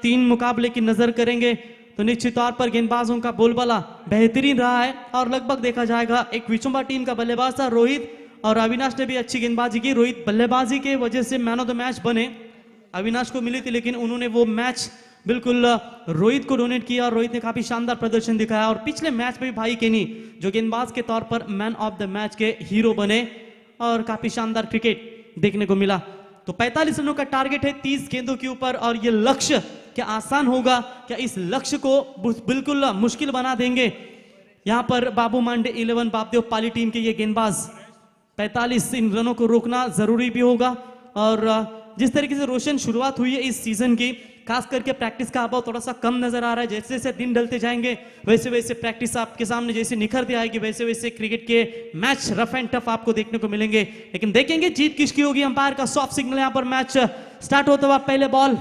3 मुकाबले की नजर करेंगे तो निश्चित तौर पर गेंदबाजों का बोलबाला बेहतरीन रहा है और लगभग देखा जाएगा एक विचुंबा टीम का बल्लेबाज था रोहित और अविनाश ने भी अच्छी गेंदबाजी की. रोहित बल्लेबाजी के वजह से मैन ऑफ द मैच बने. अविनाश को मिली थी लेकिन उन्होंने वो मैच बिल्कुल रोहित को डोनेट किया और रोहित ने काफी शानदार प्रदर्शन दिखाया. और पिछले मैच में भी भाई केनी जो गेंदबाज के तौर पर मैन ऑफ द मैच के हीरो बने और काफी शानदार क्रिकेट देखने को मिला. तो 45 रनों का टारगेट है 30 गेंदों के ऊपर. और ये लक्ष्य क्या आसान होगा? क्या इस लक्ष्य को बिल्कुल मुश्किल बना देंगे यहां पर बाबू मांडे 11 बापदेव पाली टीम के ये गेंदबाज? 45 इन रनों को रोकना जरूरी भी होगा और जिस तरीके से रोशन शुरुआत हुई है इस सीजन की, खास करके प्रैक्टिस का अभाव थोड़ा सा कम नजर आ रहा है। जैसे जैसे दिन ढलते जाएंगे वैसे वैसे प्रैक्टिस आपके सामने जैसे निखरती आएगी, वैसे वैसे क्रिकेट के मैच रफ एंड टफ आपको देखने को मिलेंगे। लेकिन देखेंगे जीत किसकी होगी। अंपायर का सॉफ्ट सिग्नल, यहाँ पर मैच स्टार्ट होते हुए पहले बॉल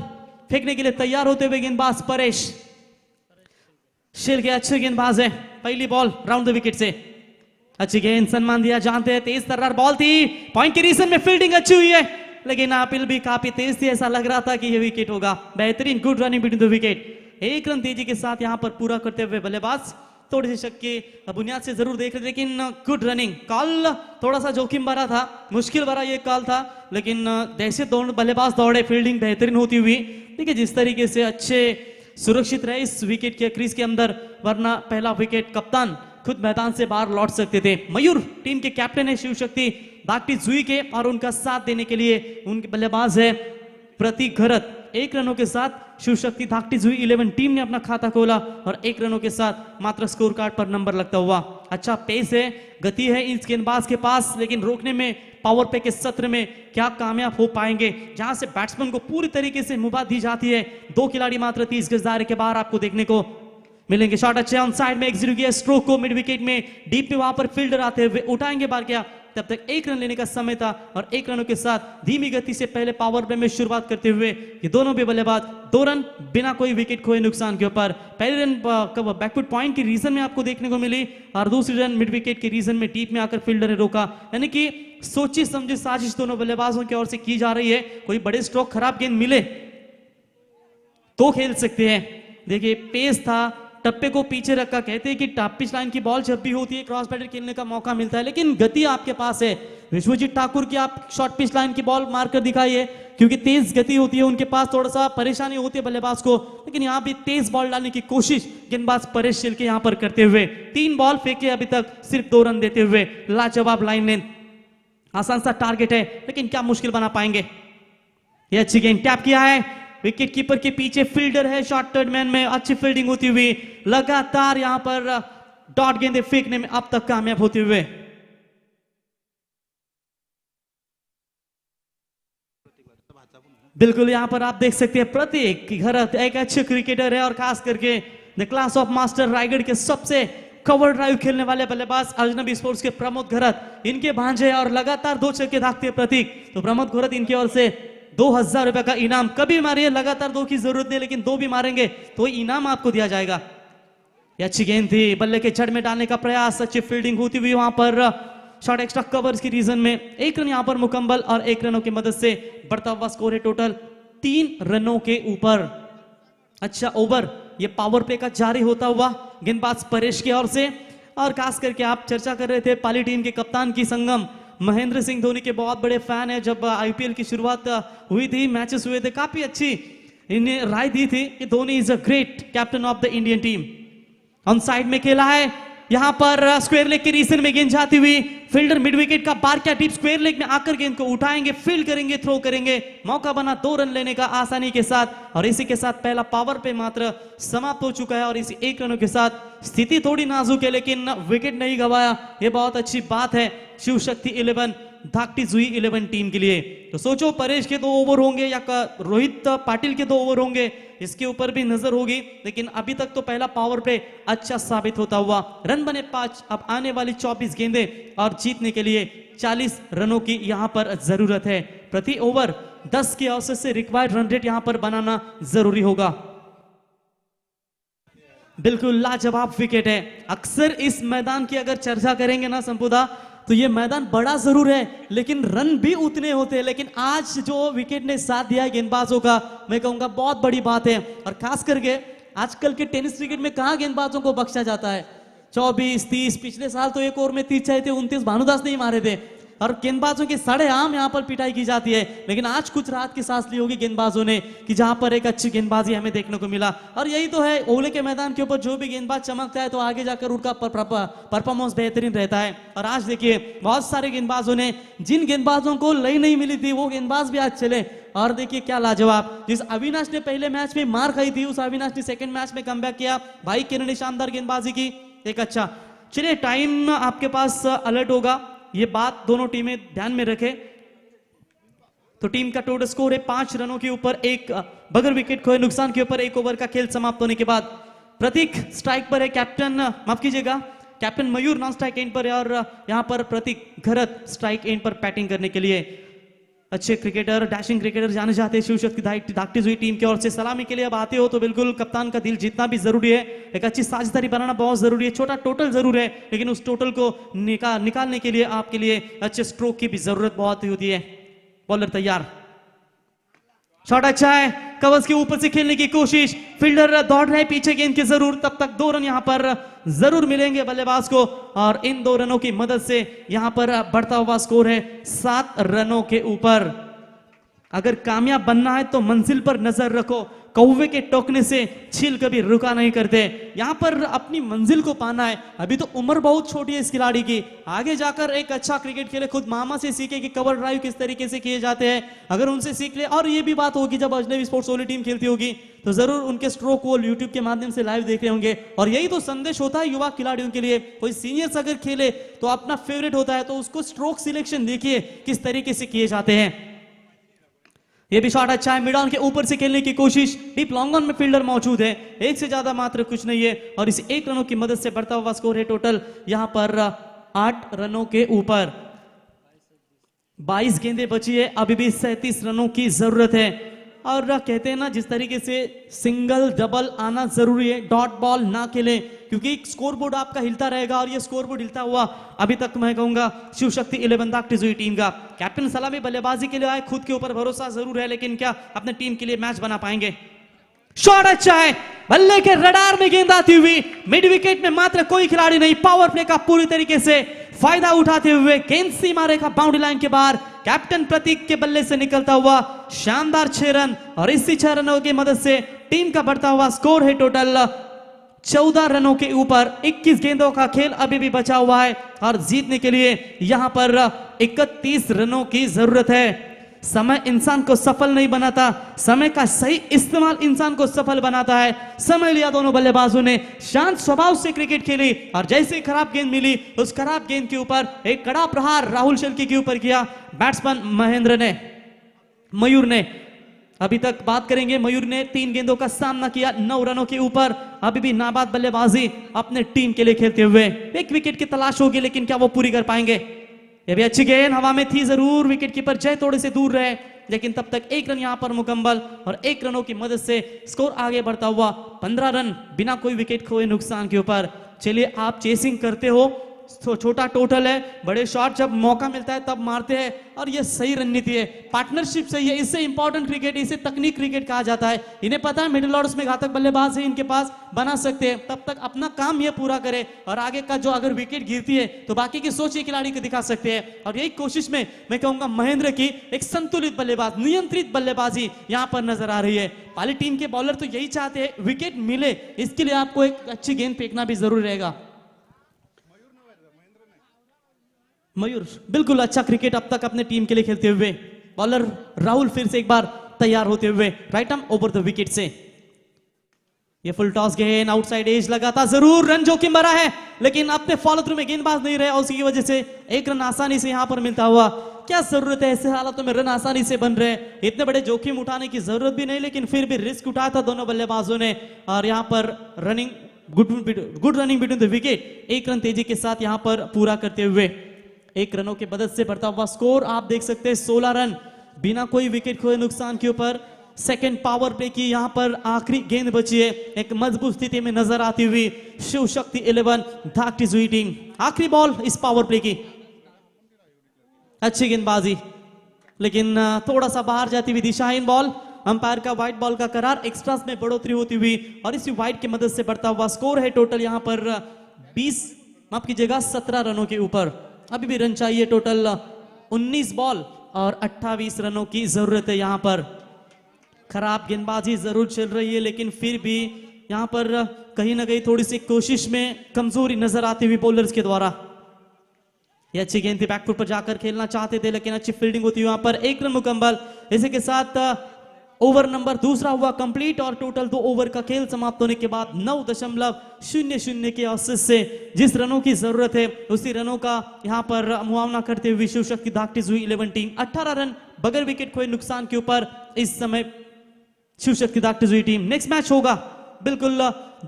फेंकने के लिए तैयार होते हुए गेंदबाज परेश शिल के अच्छे गेंदबाज है। पहली बॉल राउंड द विकेट से अच्छी गेंद, सम्मान दिया जानते हैं। तेज तर्रार बॉल थी, पॉइंट के रीजन में फील्डिंग अच्छी हुई है, लेकिन अपील भी काफी तेज थी, ऐसा लग रहा था कि ये विकेट होगा। बेहतरीन good running between the wicket, एक रन तेजी के साथ यहां पर पूरा करते हुए बल्लेबाज थोड़े से शक के बुनियाद से जरूर देख रहे थे, लेकिन गुड रनिंग। कॉल थोड़ा सा जोखिम भरा था, मुश्किल भरा ये कॉल था, लेकिन जैसे दोनों बल्लेबाज दौड़े फील्डिंग बेहतरीन होती हुई। देखिए जिस तरीके से अच्छे सुरक्षित रहे इस विकेट के क्रीज के अंदर, वरना पहला विकेट कप्तान खुद मैदान से बाहर लौट सकते थे। मयूर टीम के कैप्टन है शिव शक्ति दागटी जुई के, और उनका साथ देने के लिए उनके बल्लेबाज है प्रतीक घरत। 1 रनों के साथ शिव शक्ति धाकटी जुई 11 टीम ने अपना खाता खोला और 1 रनों के साथ मात्र स्कोर कार्ड पर नंबर लगता हुआ। अच्छा पेस है, गति है इस गेंदबाज के पास, लेकिन रोकने में पावर प्ले के सत्र में क्या कामयाब हो पाएंगे, जहां से बैट्समैन को पूरी तरीके से मुबाद दी जाती है। 2 खिलाड़ी मात्र 30 गज दायरे के बाहर आपको देखने को मिलेंगे। शॉट अच्छे ऑन साइड में एग्जीक्यूट किया, स्ट्रोक को मिड विकेट में डीप में वहां पर फील्डर आते हुए उठाएंगे बार क्या, तब तक 1 रन लेने का समय था और 1 रनों के साथ धीमी गति से पहले पावर प्ले में शुरुआत करते हुए ये दोनों भी बल्लेबाज 2 रन बिना कोई विकेट खोए नुकसान के ऊपर। पहले रन बैकफुट पॉइंट की रीजन में आपको देखने को मिली और दूसरी रन मिड विकेट की रीजन में डीप में आकर फील्डर ने रोका। यानी कि सोची समझी साजिश दोनों बल्लेबाजों की ओर से की जा रही है। कोई बड़े स्ट्रोक खराब गेंद मिले तो खेल सकते हैं। देखिए पेस था, टप्पे को पीछे रखा, कहते हैं कि टॉप पिच लाइन की बॉल जब भी होती है क्रॉस बैटर खेलने का मौका मिलता है, लेकिन गति आपके पास है। विश्वजीत ठाकुर की आप शॉर्ट पिच लाइन की बॉल मारकर दिखाइए, क्योंकि तेज गति होती है उनके पास, थोड़ा सा परेशानी होती है बल्लेबाज को, लेकिन यहाँ भी तेज बॉल डालने की कोशिश गेंदबाज परेश शिल के यहाँ पर करते हुए 3 बॉल फेंके अभी तक सिर्फ 2 रन देते हुए। लाजवाब लाइन लेंथ, आसान सा टारगेट है, लेकिन क्या मुश्किल बना पाएंगे। ये अच्छी गेंद टैप किया है, विकेट कीपर के पीछे फील्डर है, शॉर्ट थर्ड मैन में अच्छी फील्डिंग होती हुई लगातार यहां पर डॉट गेंदे फेंकने में अब तक कामयाब होते हुए। बिल्कुल यहां पर आप देख सकते हैं प्रतीक घरत एक अच्छे क्रिकेटर है और खास करके the class of master Raigarh के सबसे कवर ड्राइव खेलने वाले बल्लेबाज अजनबी स्पोर्ट्स के प्रमोद घरत इनके भांजे और लगातार 2 छक्के दागते प्रतीक। तो प्रमोद घरत इनकी ओर से 2000 रुपए का इनाम, कभी मारिए लगातार 2 की जरूरत नहीं, लेकिन 2 भी मारेंगे तो इनाम आपको दिया जाएगा। ये अच्छी गेंद थी, बल्ले के जड़ में डालने का प्रयास, अच्छी फील्डिंग होती हुई वहां पर शॉर्ट एक्स्ट्रा कवर्स की रीजन में 1 रन यहां पर मुकम्मल और 1 रनों की मदद से बढ़ता हुआ स्कोर है टोटल 3 रनों के ऊपर। अच्छा ओवर ये पावर प्ले का जारी होता हुआ गेंदबाज परेश की ओर से, और खास करके आप चर्चा कर रहे थे पाली टीम के कप्तान की संगम महेंद्र सिंह धोनी के बहुत बड़े फैन है। जब आईपीएल की शुरुआत हुई थी, मैचेस हुए थे, काफी अच्छी इन्हें राय दी थी कि Dhoni is a great captain of the Indian team. On side में खेला है, यहां पर स्क्वायर लेग के रीजन में गेंद जाती हुई फील्डर मिड विकेट का बार क्या डीप स्क्वायर लेग में आकर गेंद को उठाएंगे, फील्ड करेंगे, थ्रो करेंगे, मौका बना 2 रन लेने का आसानी के साथ, और इसी के साथ पहला पावर पे मात्र समाप्त हो चुका है और इसी 1 रनों के साथ स्थिति थोड़ी नाजुक है, लेकिन विकेट नहीं गवाया, ये बहुत अच्छी बात है शिव शक्ति 11 धाकटी जुई 11 टीम के लिए। तो सोचो परेश के 2 ओवर होंगे या रोहित पाटिल के 2 ओवर होंगे, इसके ऊपर भी नजर होगी, लेकिन अभी तक तो पहला पावर प्ले अच्छा साबित होता हुआ। रन बने 5, अब आने वाली 24 गेंदें और जीतने के लिए 40 रनों की यहां पर जरूरत है। प्रति ओवर 10 के औसत से रिक्वायर्ड रन रेट यहां पर बनाना जरूरी होगा। बिल्कुल लाजवाब विकेट है। अक्सर इस मैदान की अगर चर्चा करेंगे ना संपुदा, तो ये मैदान बड़ा जरूर है लेकिन रन भी उतने होते हैं, लेकिन आज जो विकेट ने साथ दिया है गेंदबाजों का, मैं कहूंगा बहुत बड़ी बात है। और खास करके आजकल के टेनिस क्रिकेट में कहां गेंदबाजों को बख्शा जाता है, 24, 30, पिछले साल तो 1 ओवर में 30 चाहिए थे, 29 भानुदास नहीं मारे थे, और गेंदबाजों की सड़ेआम यहां पर पिटाई की जाती है। लेकिन आज कुछ राहत की सांस ली होगी गेंदबाजों ने कि जहां पर एक अच्छी गेंदबाजी हमें देखने को मिला, और यही तो है ओले के मैदान के ऊपर जो भी गेंदबाज चमकता है तो आगे जाकर उनका परफॉर्मेंस बेहतरीन रहता है। और आज देखिए बहुत सारे गेंदबाजों ने, जिन गेंदबाजों को लई नहीं मिली थी वो गेंदबाज भी आज चले, और देखिए क्या लाजवाब। जिस अविनाश ने पहले मैच में मार खाई थी, उस अविनाश ने सेकंड मैच में कमबैक किया। भाई किरण ने शानदार गेंदबाजी की, एक अच्छा। चलिए टाइम आपके पास अलर्ट होगा, ये बात दोनों टीमें ध्यान में रखें। तो टीम का टोटल स्कोर है 5 रनों के ऊपर एक बगैर विकेट खोए नुकसान के ऊपर 1 ओवर का खेल समाप्त होने के बाद प्रतीक स्ट्राइक पर है, कैप्टन माफ कीजिएगा captain Mayur non strike and पर है और यहां पर प्रतीक घरत स्ट्राइक एंड पर बैटिंग करने के लिए। अच्छे क्रिकेटर, डैशिंग क्रिकेटर जाने जाते हैं शिव शक्ति दागटी जुई टीम की ओर से। सलामी के लिए अब आते हो तो बिल्कुल कप्तान का दिल जीतना भी जरूरी है, एक अच्छी साझेदारी बनाना बहुत जरूरी है। छोटा टोटल जरूर है लेकिन उस टोटल को निकालने के लिए आपके लिए अच्छे स्ट्रोक की भी जरूरत बहुत होती है। बॉलर तैयार, शॉट अच्छा है, कवर्स के ऊपर से खेलने की कोशिश, फील्डर दौड़ रहे पीछे गेंद के जरूर, तब तक 2 रन यहां पर जरूर मिलेंगे बल्लेबाज को और इन 2 रनों की मदद से यहां पर बढ़ता हुआ स्कोर है 7 रनों के ऊपर। अगर कामयाब बनना है तो मंजिल पर नजर रखो, कौवे के टोकने से छील कभी रुका नहीं करते। यहां पर अपनी मंजिल को पाना है, अभी तो उम्र बहुत छोटी है इस खिलाड़ी की, आगे जाकर एक अच्छा क्रिकेट खेले, खुद मामा से सीखे कि कवर ड्राइव किस तरीके से किए जाते हैं, अगर उनसे सीख ले। और ये भी बात होगी जब अजनबी स्पोर्ट्स वाली टीम खेलती होगी तो जरूर उनके स्ट्रोक को यूट्यूब के माध्यम से लाइव देख रहे होंगे और यही तो संदेश होता है युवा खिलाड़ियों के लिए। कोई सीनियर्स अगर खेले तो अपना फेवरेट होता है तो उसको स्ट्रोक सिलेक्शन देखिए किस तरीके से किए जाते हैं। ये भी शॉट अच्छा है, मिड ऑन के ऊपर से खेलने की कोशिश, डीप लॉन्ग ऑन में फील्डर मौजूद है, एक से ज्यादा मात्र कुछ नहीं है और इस 1 रनों की मदद से बढ़ता हुआ स्कोर है टोटल यहां पर 8 रनों के ऊपर। 22 गेंदें बची है, अभी भी 37 रनों की जरूरत है और कहते हैं ना जिस तरीके से सिंगल डबल आना जरूरी है, डॉट बॉल ना खेलें क्योंकि स्कोर बोर्ड आपका हिलता रहेगा और ये स्कोर बोर्ड हिलता हुआ अभी तक मैं कहूंगा शिव शक्ति 11 दागटी जुई टीम का। कैप्टन सलामी बल्लेबाजी के लिए आए, खुद के ऊपर भरोसा जरूर है लेकिन क्या अपने टीम के लिए मैच बना पाएंगे। शॉट अच्छा है, बल्ले के रडार में गेंद आती हुई, मिड विकेट में मात्र कोई खिलाड़ी नहीं, पावर प्ले का पूरी तरीके से फायदा उठाते हुए गेंद सीमा रेखा बाउंड्री लाइन के बाहर कैप्टन प्रतीक के बल्ले से निकलता हुआ शानदार 6 रन और इसी 6 रनों की मदद से टीम का बढ़ता हुआ स्कोर है टोटल 14 रनों के ऊपर। 21 गेंदों का खेल अभी भी बचा हुआ है और जीतने के लिए यहां पर 31 रनों की जरूरत है। समय इंसान को सफल नहीं बनाता, समय का सही इस्तेमाल इंसान को सफल बनाता है। समय लिया दोनों बल्लेबाजों ने, शांत स्वभाव से क्रिकेट खेली और जैसे ही खराब गेंद मिली उस खराब गेंद के ऊपर एक कड़ा प्रहार राहुल शेल्के के ऊपर किया बैट्समैन मयूर ने। अभी तक बात करेंगे, मयूर ने 3 गेंदों का सामना किया 9 रनों के ऊपर, अभी भी नाबाद बल्लेबाजी अपने टीम के लिए खेलते हुए। एक विकेट की तलाश होगी लेकिन क्या वो पूरी कर पाएंगे। ये भी अच्छी गेंद हवा में थी जरूर, विकेट कीपर जय थोड़े से दूर रहे लेकिन तब तक 1 रन यहां पर मुकम्मल और 1 रनों की मदद से स्कोर आगे बढ़ता हुआ 15 रन बिना कोई विकेट खोए नुकसान के ऊपर। चलिए आप चेसिंग करते हो, छोटा टोटल है, बड़े शॉट जब मौका मिलता है तब मारते हैं और ये सही रणनीति है, पार्टनरशिप सही है, इससे इंपॉर्टेंट क्रिकेट, इसे तकनीक क्रिकेट कहा जाता है। इन्हें पता है मिडिल ऑर्डर्स में घातक बल्लेबाज है इनके पास, बना सकते हैं, तब तक अपना काम ये पूरा करे और आगे का जो अगर विकेट गिरती है तो बाकी की सोच ये खिलाड़ी को दिखा सकते हैं। और यही कोशिश में मैं कहूंगा महेंद्र की एक संतुलित बल्लेबाज, नियंत्रित बल्लेबाजी यहां पर नजर आ रही है। पाली टीम के बॉलर तो यही चाहते हैं विकेट मिले, इसके लिए आपको एक अच्छी गेंद फेंकना भी जरूरी रहेगा। मयूर बिल्कुल अच्छा क्रिकेट अब तक अपने टीम के लिए खेलते हुए, बॉलर राहुल फिर से एक बार तैयार होते हुए right arm over the wicket से। ये फुल टॉस गेंद आउटसाइड एज लगाता जरूर, रन जोखिम भरा है लेकिन अपने फॉलो थ्रू में गेंदबाज नहीं रहे और उसकी वजह से 1 रन आसानी से यहां पर मिलता हुआ। क्या जरूरत है ऐसे हालातों में रन आसानी से बन रहे, इतने बड़े जोखिम उठाने की जरूरत भी नहीं लेकिन फिर भी रिस्क उठाया था दोनों बल्लेबाजों ने और यहां पर running good running between the wicket 1 run तेजी के साथ यहां पर पूरा करते हुए 1 रनों की मदद से बढ़ता हुआ स्कोर आप देख सकते हैं 16 रन बिना कोई विकेट खोए नुकसान के ऊपर। सेकंड पावर प्ले की यहां पर आखिरी गेंद बची है, एक मजबूत स्थिति में नजर आती हुई शिव शक्ति 11 दागटी जुई टीम। आखिरी बॉल इस पावर प्ले की, अच्छी गेंदबाजी लेकिन थोड़ा सा बाहर जाती हुई दिशाहीन बॉल। अंपायर का व्हाइट बॉल का करार, एक्स्ट्रास में बढ़ोतरी होती हुई और इसी व्हाइट की मदद से बढ़ता हुआ स्कोर है टोटल यहां पर 17 रनों के ऊपर। अभी भी रन चाहिए टोटल 19 बॉल और 28 रनों की जरूरत है। यहां पर खराब गेंदबाजी जरूर चल रही है लेकिन फिर भी यहां पर कहीं ना कहीं थोड़ी सी कोशिश में कमजोरी नजर आती हुई बॉलर्स के द्वारा। ये अच्छी गेंद थी, बैकफुट पर जाकर खेलना चाहते थे लेकिन अच्छी फील्डिंग होती है वहां पर। 1 रन मुकम्मल, इसी के साथ ओवर नंबर दूसरा हुआ कंप्लीट और टोटल 2 ओवर का खेल समाप्त होने के बाद 9.00 के औसत से जिस रनों की जरूरत है उसी रनों का यहां पर मुआवना करते हुए शिव शक्ति दागटी जुई 11 टीम 18 रन बगैर विकेट खोए नुकसान के ऊपर इस समय Shiv Shakti दागटी team. Next match होगा बिल्कुल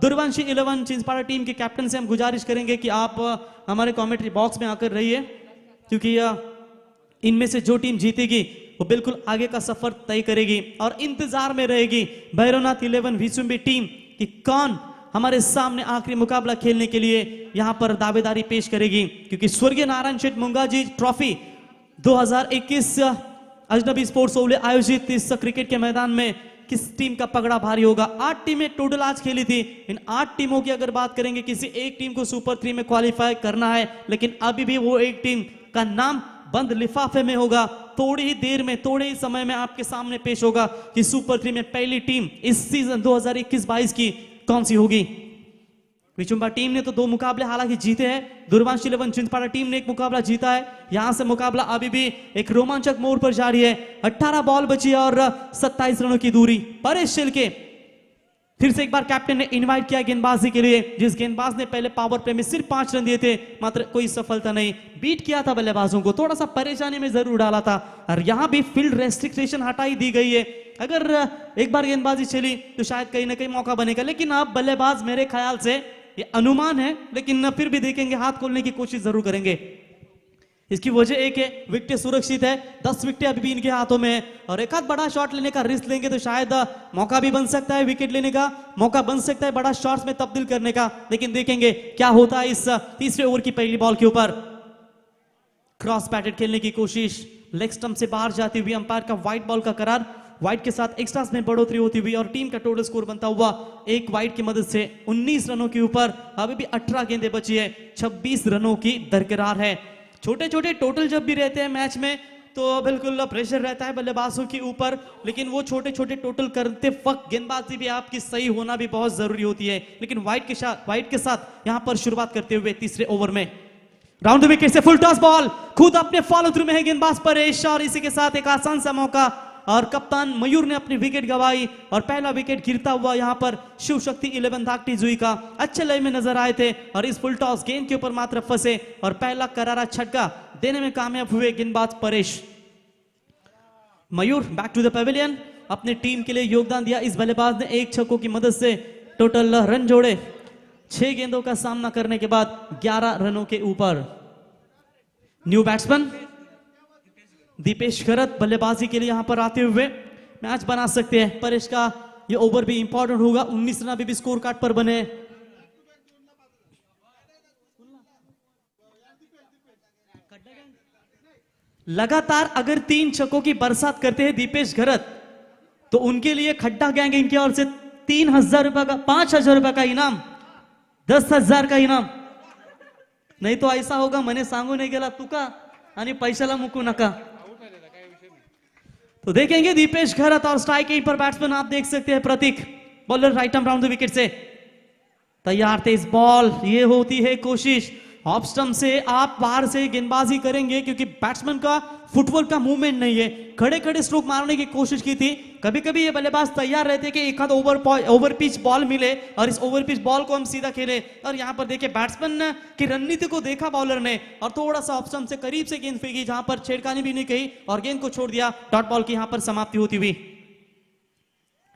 दुर्वांशी 11 चिंचपाड़ा टीम के कैप्टन से हम गुजारिश करेंगे कि आप हमारे कमेंट्री बॉक्स में आकर रहिए, क्योंकि इनमें से जो टीम जीतेगी वो बिल्कुल आगे का सफर तय करेगी और इंतजार में रहेगी भैरवनाथ 11 विसुंबी टीम कि कौन हमारे सामने आखिरी मुकाबला खेलने के लिए यहां पर दावेदारी पेश करेगी, क्योंकि स्वर्गीय नारायण शेठ मुंगाजी ट्रॉफी 2021 अजनबी स्पोर्ट्स ओवले आयोजित इस क्रिकेट के मैदान में किस टीम का पगड़ा भारी होगा। 8 टीमें टोटल आज खेली थी। इन 8 टीमों की अगर बात करेंगे, किसी एक टीम को सुपर 3 में क्वालिफाई करना है, लेकिन अभी भी वो एक टीम का नाम बंद लिफाफे में होगा। थोड़ी ही देर में, थोड़े ही समय में आपके सामने पेश होगा कि सुपर 3 में पहली टीम इस सीजन 2021-22 की कौन सी होगी। विचुंबा टीम ने तो 2 मुकाबले हालांकि जीते हैं, दुर्वांशी 11 चिंचपाड़ा टीम ने 1 मुकाबला जीता है। यहां से मुकाबला अभी भी एक रोमांचक मोड़ पर जारी है। 18 बॉल बची है और 27 रनों की दूरी। परेश शेलके फिर से एक बार कैप्टन ने इनवाइट किया गेंदबाजी के लिए, जिस गेंदबाज ने पहले पावर प्ले में सिर्फ 5 रन दिए थे, मात्र कोई सफलता नहीं। बीट किया था बल्लेबाजों को, थोड़ा सा परेशानी में जरूर डाला था और यहां भी फील्ड रेस्ट्रिक्शन हटाई दी गई है। अगर एक बार गेंदबाजी चली तो शायद कहीं ना कहीं मौका बनेगा, लेकिन अब बल्लेबाज मेरे ख्याल से, ये अनुमान है लेकिन फिर भी देखेंगे, हाथ खोलने की कोशिश जरूर करेंगे। इसकी वजह एक है, विकेट सुरक्षित है, 10 विकेट अभी भी इनके हाथों में है और एक आध बड़ा शॉट लेने का रिस्क लेंगे तो शायद मौका भी बन सकता है, विकेट लेने का मौका बन सकता है, बड़ा शॉट्स में तब्दील करने का। लेकिन देखेंगे क्या होता है इस तीसरे ओवर की पहली बॉल के ऊपर। क्रॉस बैटेड खेलने की कोशिश, लेग स्टंप से बाहर जाती हुई अंपायर का व्हाइट बॉल का करार, व्हाइट के साथ एक्स्ट्रास में बढ़ोतरी होती हुई और टीम का टोटल स्कोर बनता हुआ एक व्हाइट की मदद से 19 रनों के ऊपर। अभी भी 18 गेंदें बची है, 26 रनों की दरकिरार है। छोटे छोटे टोटल जब भी रहते हैं मैच में तो बिल्कुल प्रेशर रहता है बल्लेबाजों के ऊपर, लेकिन वो छोटे छोटे टोटल करते वक्त गेंदबाजी भी आपकी सही होना भी बहुत जरूरी होती है। लेकिन व्हाइट के साथ यहां पर शुरुआत करते हुए तीसरे ओवर में राउंड द विकेट से फुल टॉस बॉल, खुद अपने फॉलो थ्रू में है गेंदबाज परेश और इसी के साथ एक आसान सा मौका और कप्तान मयूर ने अपनी विकेट गंवाई और पहला विकेट गिरता हुआ यहां पर शिव शक्ति 11 धाकटी जुई का अच्छे लय में नजर आए थे और इस फुल टॉस गेंद के ऊपर मात्र फंसे और पहला करारा छक्का देने में कामयाब हुए गेंदबाज परेश। मयूर बैक टू द पेविलियन, अपने टीम के लिए योगदान दिया इस बल्लेबाज ने 1 छक्कों की मदद से टोटल रन जोड़े। 6 गेंदों का सामना करने के बाद 11 रनों के ऊपर। न्यू बैट्समैन दीपेश खरत बल्लेबाजी के लिए यहां पर आते हुए मैच बना सकते हैं। परेश का ये ओवर भी इंपॉर्टेंट होगा, 19 रन अभी भी स्कोर कार्ड पर बने। लगातार अगर 3 छक्कों की बरसात करते हैं दीपेश खरत तो उनके लिए खड्डा गैंग इनकी ओर से 3000 रुपए का, 5000 रुपए का इनाम, 10,000 का इनाम। नहीं तो ऐसा होगा, मैंने सांगू नहीं गेला तुका आणि पैशाला मुकू नका। तो देखेंगे दीपेश खरत और स्ट्राइक पर बैट्समैन आप देख सकते हैं Prateek, bowler right arm round the wicket से तैयार थे। इस बॉल ये होती है कोशिश, ऑफ स्टंप से आप बाहर से गेंदबाजी करेंगे क्योंकि बैट्समैन का फुटवर्क का मूवमेंट नहीं है। खड़े खड़े स्ट्रोक मारने की कोशिश की थी, कभी कभी ये बल्लेबाज तैयार रहते कि एक आध ओवर पिच बॉल मिले और इस ओवर पिच बॉल को हम सीधा खेले। और यहां पर देखिए बैट्समैन की रणनीति को देखा बॉलर ने और थोड़ा सा ऑफ स्टंप से करीब से गेंद फेंकी, जहां पर छेड़खानी भी नहीं कही और गेंद को छोड़ दिया। डॉट बॉल की यहां पर समाप्ति होती हुई।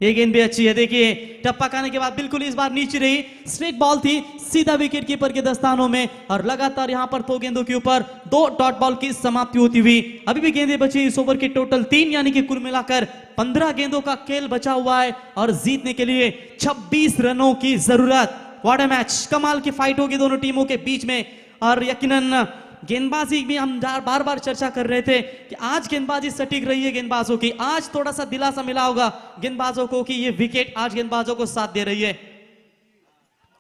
ये गेंद भी अच्छी है, देखिए टप्पा खाने के बाद बिल्कुल इस बार नीचे रही, स्ट्रेट बॉल थी सीधा विकेट कीपर के दस्तानों में और लगातार यहां पर 2 गेंदों के ऊपर 2 डॉट बॉल की समाप्ति होती हुई। अभी भी गेंदें बची इस ओवर के टोटल 3, यानी कि कुल मिलाकर 15 गेंदों का खेल बचा हुआ है और जीतने के लिए 26 रनों की जरूरत। व्हाट अ मैच, कमाल की फाइट होगी दोनों टीमों के बीच में और यकीनन गेंदबाजी भी हम बार बार चर्चा कर रहे थे कि आज गेंदबाजी सटीक रही है गेंदबाजों की, आज थोड़ा सा दिलासा मिला होगा गेंदबाजों को कि ये विकेट आज गेंदबाजों को साथ दे रही है।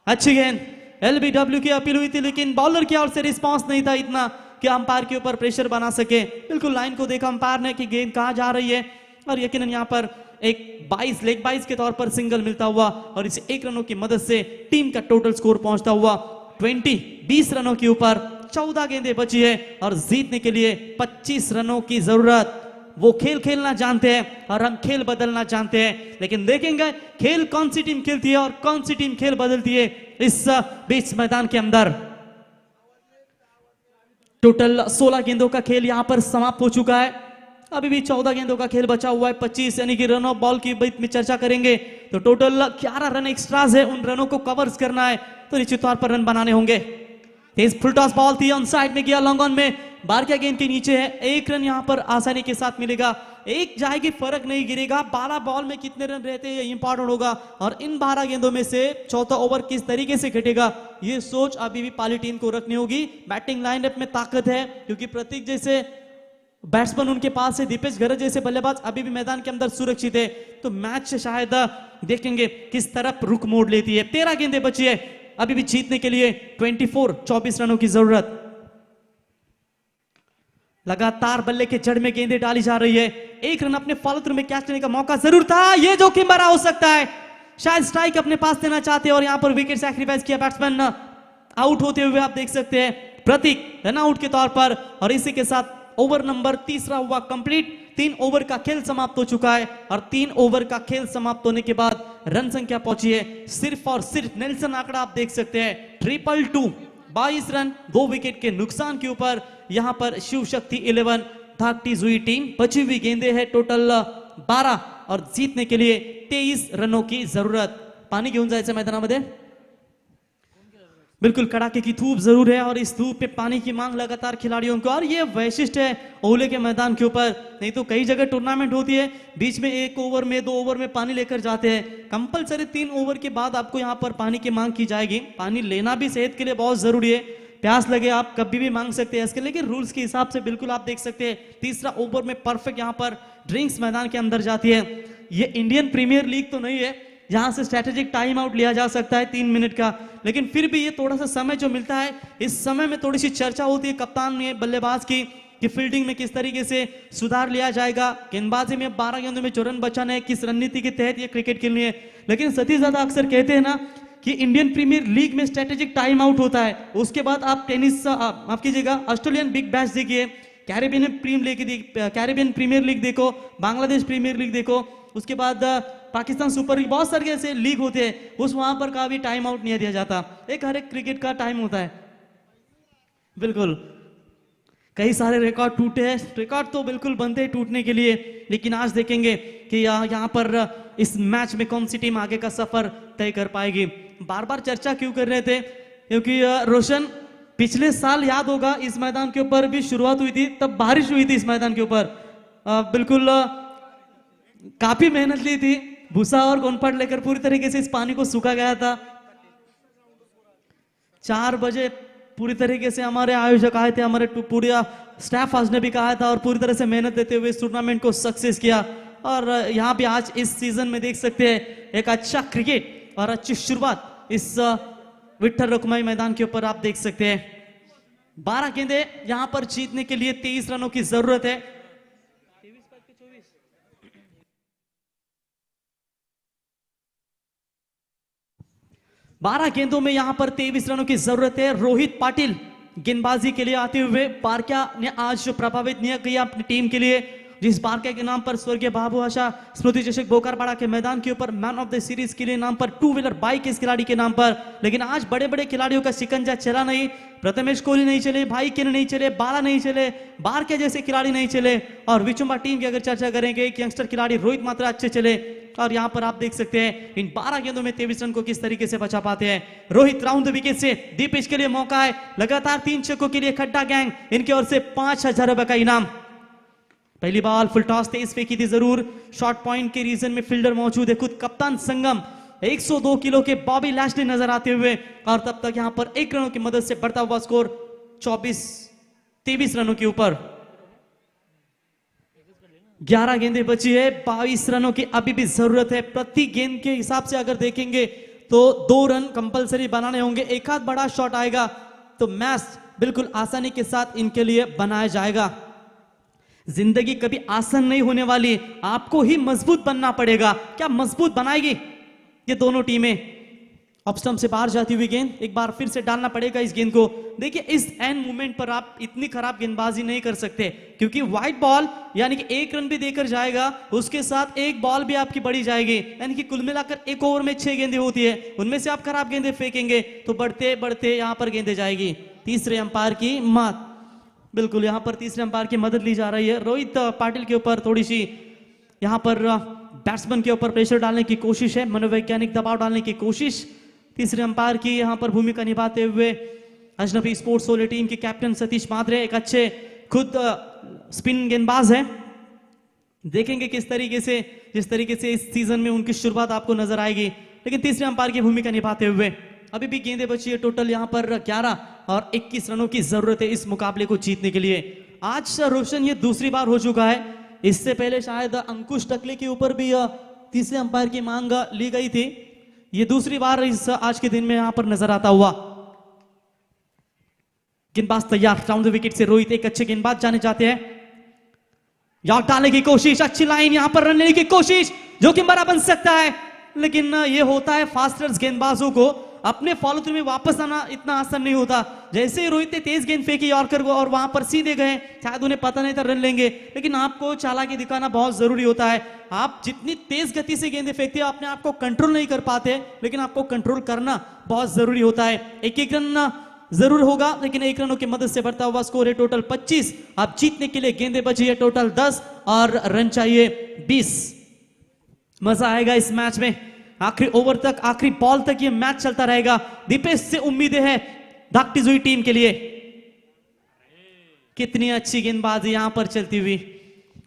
अच्छी गेंद, एलबीडब्ल्यू की अपील हुई थी लेकिन बॉलर की ओर से रिस्पांस नहीं था इतना कि अंपायर के ऊपर प्रेशर बना सके। बिल्कुल लाइन को देखा अंपायर ने कि गेंद कहां जा रही है और यकीनन यहां पर एक 22 लेग 22 के तौर पर सिंगल मिलता हुआ और इस 1 रनों की मदद से टीम का टोटल स्कोर पहुंचता हुआ 20 रनों के ऊपर। 14 गेंदें बची है और जीतने के लिए 25 रनों की जरूरत। वो खेल खेलना जानते हैं और हम खेल बदलना जानते हैं, लेकिन देखेंगे खेल कौन सी टीम खेलती है और कौन सी टीम खेल बदलती है इस बीच मैदान के अंदर। टोटल 16 गेंदों का खेल यहां पर समाप्त हो चुका है अभी भी 14 गेंदों का खेल बचा हुआ है, 25 यानी कि रन ऑफ बॉल की में चर्चा करेंगे तो टोटल 11 रन एक्स्ट्राज है, उन रनों को कवर्स करना है तो निश्चित तौर पर रन बनाने होंगे। तेज फुल टॉस बॉल थी, ऑन साइड में गया, लॉन्ग ऑन में बारका गेंद के नीचे है, एक रन यहां पर आसानी के साथ मिलेगा, एक जाएगी फर्क नहीं गिरेगा। 12 बॉल में कितने रन रहते हैं ये इंपॉर्टेंट होगा और इन 12 गेंदों में से चौथा ओवर किस तरीके से घटेगा ये सोच अभी भी पाली टीम को रखनी होगी। बैटिंग लाइनअप में ताकत है क्योंकि प्रतीक जैसे बैट्समैन उनके पास है, दीपेश गरज जैसे बल्लेबाज अभी भी मैदान के अंदर सुरक्षित है, तो मैच शायद देखेंगे किस तरफ रुख मोड़ लेती है। 13 गेंदें बची है अभी भी जीतने के लिए, 24 रनों की जरूरत। लगातार बल्ले के जड़ में गेंदें डाली जा रही है, एक रन अपने फॉलो थ्रू में कैच करने का मौका जरूर था, ये जोखिम भरा हो सकता है, शायद स्ट्राइक अपने पास देना चाहते हैं और यहां पर विकेट सैक्रिफाइस किया बैट्समैन आउट होते हुए आप देख सकते हैं प्रतीक रन आउट के तौर पर। और इसी के साथ ओवर नंबर तीसरा हुआ कंप्लीट, 3 ओवर का खेल समाप्त हो चुका है और 3 ओवर का खेल समाप्त होने के बाद रन संख्या पहुंची है सिर्फ और सिर्फ, नेल्सन आंकड़ा आप देख सकते हैं 222, 22 रन 2 विकेट के नुकसान के ऊपर यहां पर शिव शक्ति 11 धाकटी जुई टीम। बची हुई गेंदें है टोटल 12 और जीतने के लिए 23 रनों की जरूरत। पाणी घेऊन जायचं मैदानामध्ये, बिल्कुल कड़ाके की धूप जरूर है और इस धूप पे पानी की मांग लगातार खिलाड़ियों को, और ये वैशिष्ट्य है ओले के मैदान के ऊपर, नहीं तो कई जगह टूर्नामेंट होती है बीच में 1 ओवर में 2 ओवर में पानी लेकर जाते हैं, कंपलसरी 3 ओवर के बाद आपको यहाँ पर पानी की मांग की जाएगी। पानी लेना भी सेहत के लिए बहुत जरूरी है, प्यास लगे आप कभी भी मांग सकते हैं इसके, लेकिन रूल्स के हिसाब से बिल्कुल आप देख सकते हैं तीसरा ओवर में परफेक्ट यहाँ पर ड्रिंक्स मैदान के अंदर जाती है। ये इंडियन प्रीमियर लीग तो नहीं है जहां से स्ट्रेटेजिक टाइम आउट लिया जा सकता है 3 मिनट का, लेकिन फिर भी ये थोड़ा सा समय जो मिलता है इस समय में थोड़ी सी चर्चा होती है कप्तान ने बल्लेबाज की कि फील्डिंग में किस तरीके से सुधार लिया जाएगा, गेंदबाजी में 12 गेंदों में जो रन बचाना है किस रणनीति के तहत ये क्रिकेट खेलनी है। लेकिन सतीश दादा अक्सर कहते हैं ना कि इंडियन प्रीमियर लीग में स्ट्रेटेजिक टाइम आउट होता है, उसके बाद आप टेनिस माफ कीजिएगा ऑस्ट्रेलियन बिग बैश देखिए, कैरेबियन प्रीमियर लीग देखो, बांग्लादेश प्रीमियर लीग देखो, उसके बाद पाकिस्तान सुपर लीग, बहुत सारे ऐसे लीग होते हैं उस वहां पर का भी टाइम आउट नहीं दिया जाता, एक हर एक क्रिकेट का टाइम होता है। बिल्कुल कई सारे रिकॉर्ड टूटे हैं, रिकॉर्ड तो बिल्कुल बनते हैं टूटने के लिए, लेकिन आज देखेंगे कि यहाँ पर इस मैच में कौन सी टीम आगे का सफर तय कर पाएगी। बार बार चर्चा क्यों कर रहे थे, क्योंकि रोशन पिछले साल याद होगा इस मैदान के ऊपर भी शुरुआत हुई थी, तब बारिश हुई थी इस मैदान के ऊपर, बिल्कुल काफी मेहनत ली थी, भूसा और गोनपाट लेकर पूरी तरीके से इस पानी को सूखा गया था। 4 बजे पूरी तरीके से हमारे आयोजक आए थे, हमारे पूरा स्टाफ हाउस ने भी कहा था और पूरी तरह से मेहनत देते हुए इस टूर्नामेंट को सक्सेस किया। और यहाँ पे आज इस सीजन में देख सकते हैं एक अच्छा क्रिकेट और अच्छी शुरुआत इस विठल रुक्माई मैदान के ऊपर आप देख सकते हैं। 12 गेंदे यहाँ पर जीतने के लिए 23 रनों की जरूरत है। 12 गेंदों में यहां पर 23 रनों की जरूरत है। रोहित पाटिल गेंदबाजी के लिए आते हुए बारका ने आज जो प्रभावित नहीं किया अपनी टीम के लिए, जिस बारका के नाम पर स्वर्गीय बाबू आशा स्मृति चषक बोकारपाड़ा के मैदान के ऊपर मैन ऑफ द सीरीज के लिए नाम पर 2 व्हीलर बाइक इस खिलाड़ी के नाम पर, लेकिन आज बड़े बड़े खिलाड़ियों का शिकंजा चला नहीं, प्रथमेश कोहली नहीं चले, भाई किन नहीं चले, बाला नहीं चले, बारके जैसे खिलाड़ी नहीं चले, और विचुंबा टीम की अगर चर्चा करेंगे एक यंगस्टर खिलाड़ी रोहित मात्रा अच्छे चले। और यहां पर आप देख सकते हैं इन 12 गेंदों में 23 रन को किस तरीके से बचा पाते हैं रोहित। राउंड द विकेट से दीपेश के लिए मौका है, लगातार 3 छक्कों के लिए खड्डा गैंग इनकी ओर से 5000 रुपए का इनाम। पहली बॉल फुल टॉस तेज फेंकी थी जरूर, शॉर्ट पॉइंट के रीजन में फील्डर मौजूद है, खुद कप्तान संगम 102 किलो के बॉबी लैशली नजर आते हुए, और तब तक यहां पर 1 रनों की मदद से बढ़ता हुआ स्कोर 23 रनों के ऊपर। 11 गेंदें बची है, 22 रनों की अभी भी जरूरत है। प्रति गेंद के हिसाब से अगर देखेंगे तो 2 रन कंपलसरी बनाने होंगे, एक आध बड़ा शॉट आएगा तो मैच बिल्कुल आसानी के साथ इनके लिए बनाया जाएगा। जिंदगी कभी आसान नहीं होने वाली, आपको ही मजबूत बनना पड़ेगा। क्या मजबूत बनाएगी ये दोनों टीमें? ऑफ स्टंप से बाहर जाती हुई गेंद, एक बार फिर से डालना पड़ेगा इस गेंद को। देखिए इस एंड मूवमेंट पर आप इतनी खराब गेंदबाजी नहीं कर सकते, क्योंकि व्हाइट बॉल यानी कि 1 रन भी देकर जाएगा, उसके साथ 1 बॉल भी आपकी बढ़ी जाएगी, यानी कि कुल मिलाकर 1 ओवर में 6 गेंदें होती है, उनमें से आप खराब गेंदें फेंकेंगे तो बढ़ते बढ़ते यहां पर गेंदें जाएगी। तीसरे अंपायर की मात। बिल्कुल यहाँ पर तीसरे अंपायर की मदद ली जा रही है। रोहित पाटिल के ऊपर थोड़ी सी यहाँ पर बैट्समैन के ऊपर प्रेशर डालने की कोशिश है, मनोवैज्ञानिक दबाव डालने की कोशिश तीसरे अंपायर की यहाँ पर भूमिका निभाते हुए अजनबी स्पोर्ट्स सोले टीम के कैप्टन सतीश मात्रे एक अच्छे खुद स्पिन गेंदबाज है। देखेंगे किस तरीके से, जिस तरीके से इस सीजन में उनकी शुरुआत आपको नजर आएगी, लेकिन तीसरे अंपायर की भूमिका निभाते हुए अभी भी गेंदें बची है टोटल यहाँ पर 11 और 21 रनों की जरूरत है इस मुकाबले को जीतने के लिए। आज रोशन ये दूसरी बार हो चुका है, इससे पहले शायद अंकुश टकले के ऊपर भी तीसरे अंपायर की मांग ली गई थी। ये दूसरी बार इस आज के दिन में यहां पर नजर आता हुआ। गेंदबाज तैयार, राउंड द विकेट से रोहित एक अच्छे गेंदबाज जाने जाते हैं। यॉर्क डालने की कोशिश, अच्छी लाइन यहां पर रन लेने की कोशिश, जो कि बड़ा बन सकता है, लेकिन ये होता है फास्टर्स गेंदबाजों को अपने फॉलो थ्रू में वापस आना इतना आसान नहीं होता। जैसे ही रोहित ने तेज गेंद फेंकी यॉर्कर को और वहां पर सीधे गए, शायद उन्हें पता नहीं था रन लेंगे, लेकिन आपको चालाकी दिखाना बहुत जरूरी होता है। आप जितनी तेज गति से गेंदें फेंकते हो अपने आप को कंट्रोल नहीं कर पाते, लेकिन आपको कंट्रोल करना बहुत जरूरी होता है। एक रन जरूर होगा, लेकिन 1 रनों की मदद से बढ़ता हुआ स्कोर है टोटल 25। आप जीतने के लिए गेंदें बची है टोटल 10 और रन चाहिए 20। मजा आएगा इस मैच में, आखिरी ओवर तक, आखिरी बॉल तक ये मैच चलता रहेगा। दीपेश से उम्मीदें हैं दागटी हुई टीम के लिए। कितनी अच्छी गेंदबाजी यहां पर चलती हुई,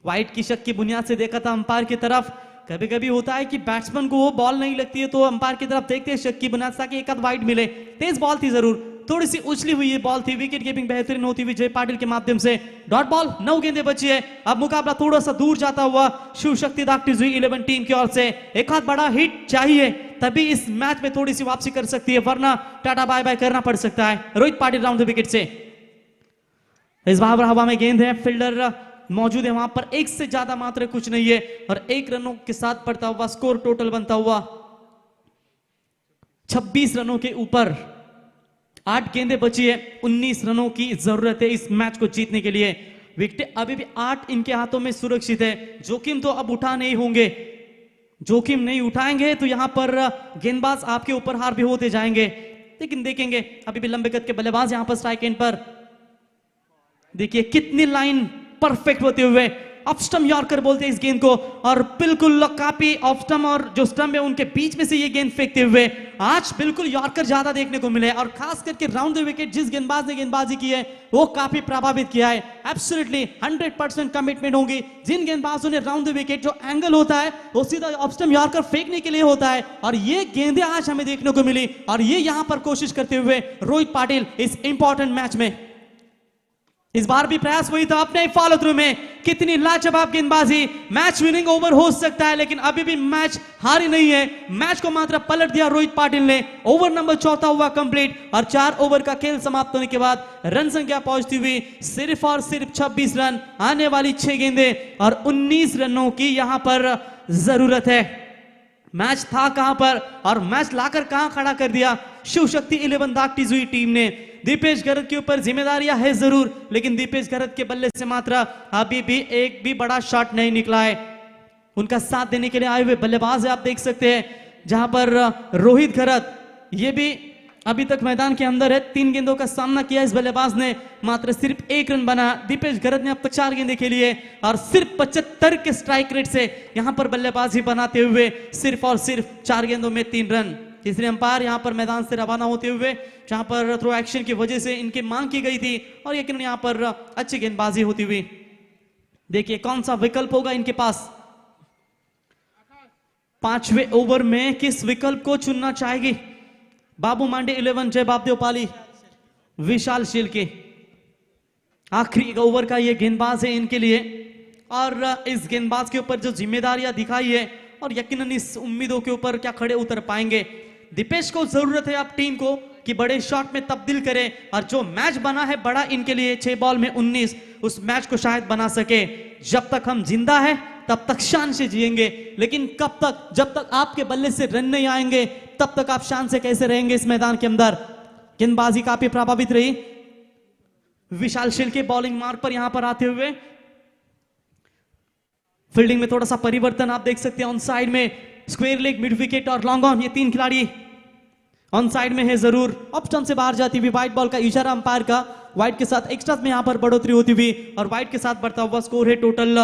वाइट की शक की बुनियाद से देखा था अंपायर की तरफ। कभी कभी होता है कि बैट्समैन को वो बॉल नहीं लगती है तो अंपायर की तरफ देखते हैं शक की बुनियाद ताकि एक आध वाइट मिले। तेज बॉल थी जरूर, थोड़ी सी उछली हुई ये बॉल थी, विकेट कीपिंग बेहतरीन होती हुई जय पाटिल के माध्यम से। डॉट बॉल, 9 गेंदें बची है। अब मुकाबला थोड़ा सा दूर जाता हुआ शिव शक्ति दागटी हुई 11 टीम की ओर से। एक हाथ बड़ा हिट चाहिए तभी इस मैच में थोड़ी सी वापसी कर सकती है, वरना टाटा बाय बाय करना पड़ सकता है। Rohit Patil round the wicket से। इस बार हवा में गेंद है, फील्डर मौजूद है वहां पर, एक से ज्यादा मात्र कुछ नहीं है और 1 रनों के साथ बढ़ता हुआ स्कोर टोटल बनता हुआ 26 रनों के ऊपर। 8 गेंदें बची है, 19 रनों की जरूरत है इस मैच को जीतने के लिए। विकेट अभी भी 8 इनके हाथों में सुरक्षित है। जोखिम तो अब उठा नहीं होंगे, जोखिम नहीं उठाएंगे तो यहां पर गेंदबाज आपके ऊपर हार भी होते जाएंगे। लेकिन देखेंगे अभी भी लंबे कद के बल्लेबाज यहां पर स्ट्राइक एंड पर। देखिए कितनी लाइन परफेक्ट होते हुए, ऑफ स्टंप यॉर्कर बोलते हैं इस गेंद को, और बिल्कुल काफी ऑफ स्टंप और जो स्टंप है उनके बीच में से ये गेंद फेंकते हुए आज बिल्कुल यॉर्कर ज्यादा देखने को मिले। और खास करके राउंड द विकेट जिस गेंदबाज ने गेंदबाजी की है वो काफी प्रभावित किया है। एब्सोल्युटली 100% कमिटमेंट होगी जिन गेंदबाजों ने राउंड द विकेट, जो एंगल होता है वो सीधा ऑफ स्टंप यॉर्कर फेंकने के लिए होता है, और ये गेंदें आज हमें देखने को मिली। और ये यहां पर कोशिश करते हुए रोहित पाटिल इस इंपॉर्टेंट मैच में, इस बार भी प्रयास वही था अपने फॉलो थ्रू में। कितनी लाजवाब गेंदबाजी, मैच विनिंग ओवर हो सकता है, लेकिन अभी भी मैच हारी नहीं है। मैच को मात्र पलट दिया रोहित पाटिल ने। ओवर नंबर 4 हुआ कंप्लीट और 4 ओवर का खेल समाप्त होने के बाद रन संख्या पहुंचती हुई सिर्फ और सिर्फ 26 रन। आने वाली 6 गेंदें और 19 रनों की यहां पर जरूरत है। मैच था कहां पर और मैच लाकर कहां खड़ा कर दिया शिव शक्ति 11 दागटी हुई टीम ने। दीपेश गरत के ऊपर जिम्मेदारियां है जरूर, लेकिन दीपेश गरत के बल्ले से मात्र अभी भी एक भी बड़ा शॉट नहीं निकला है। उनका साथ देने के लिए आए हुए बल्लेबाज है, आप देख सकते हैं, जहां पर रोहित गरत ये भी अभी तक मैदान के अंदर है। 3 गेंदों का सामना किया इस बल्लेबाज ने, मात्र सिर्फ 1 रन बना। दीपेश गरत ने अब तक 4 गेंदें खेली है और सिर्फ 75 के स्ट्राइक रेट से यहां पर बल्लेबाजी बनाते हुए सिर्फ और सिर्फ 4 गेंदों में 3 रन। तीसरे अंपायर यहां पर मैदान से रवाना होते हुए, जहां पर थ्रो एक्शन की वजह से इनकी मांग की गई थी और यकीनन यहां पर अच्छी गेंदबाजी होती हुई। देखिए कौन सा विकल्प होगा इनके पास। 5वें ओवर में किस विकल्प को चुनना चाहेगी बाबू मांडे 11, जय बापदेव पाली, विशाल शील के। आखिरी ओवर का ये गेंदबाज है इनके लिए, और इस गेंदबाज के ऊपर जो जिम्मेदारियां दिखाई है और यकीनन इस उम्मीदों के ऊपर क्या खड़े उतर पाएंगे। दीपेश को जरूरत है अब टीम को कि बड़े शॉट में तब्दील करें, और जो मैच बना है बड़ा इनके लिए 6 बॉल में 19, उस मैच को शायद बना सके। जब तक हम जिंदा है तब तक शान से जिएंगे, लेकिन कब तक, जब तक आपके बल्ले से रन नहीं आएंगे तब तक आप शान से कैसे रहेंगे इस मैदान के अंदर। गेंदबाजी काफी प्रभावित रही विशाल शील के बॉलिंग मार्ग पर यहां पर आते हुए। फील्डिंग में थोड़ा सा परिवर्तन आप देख सकते हैं। ऑन साइड में स्क्वायर लेग, मिड विकेट और लॉन्ग ऑन, ये 3 खिलाड़ी ऑन साइड में है जरूर। ऑफ स्टंप से बाहर जाती हुई व्हाइट बॉल का इशारा अंपायर का, व्हाइट के साथ एक्स्ट्रा में यहाँ पर बढ़ोतरी होती हुई और व्हाइट के साथ बढ़ता हुआ स्कोर है टोटल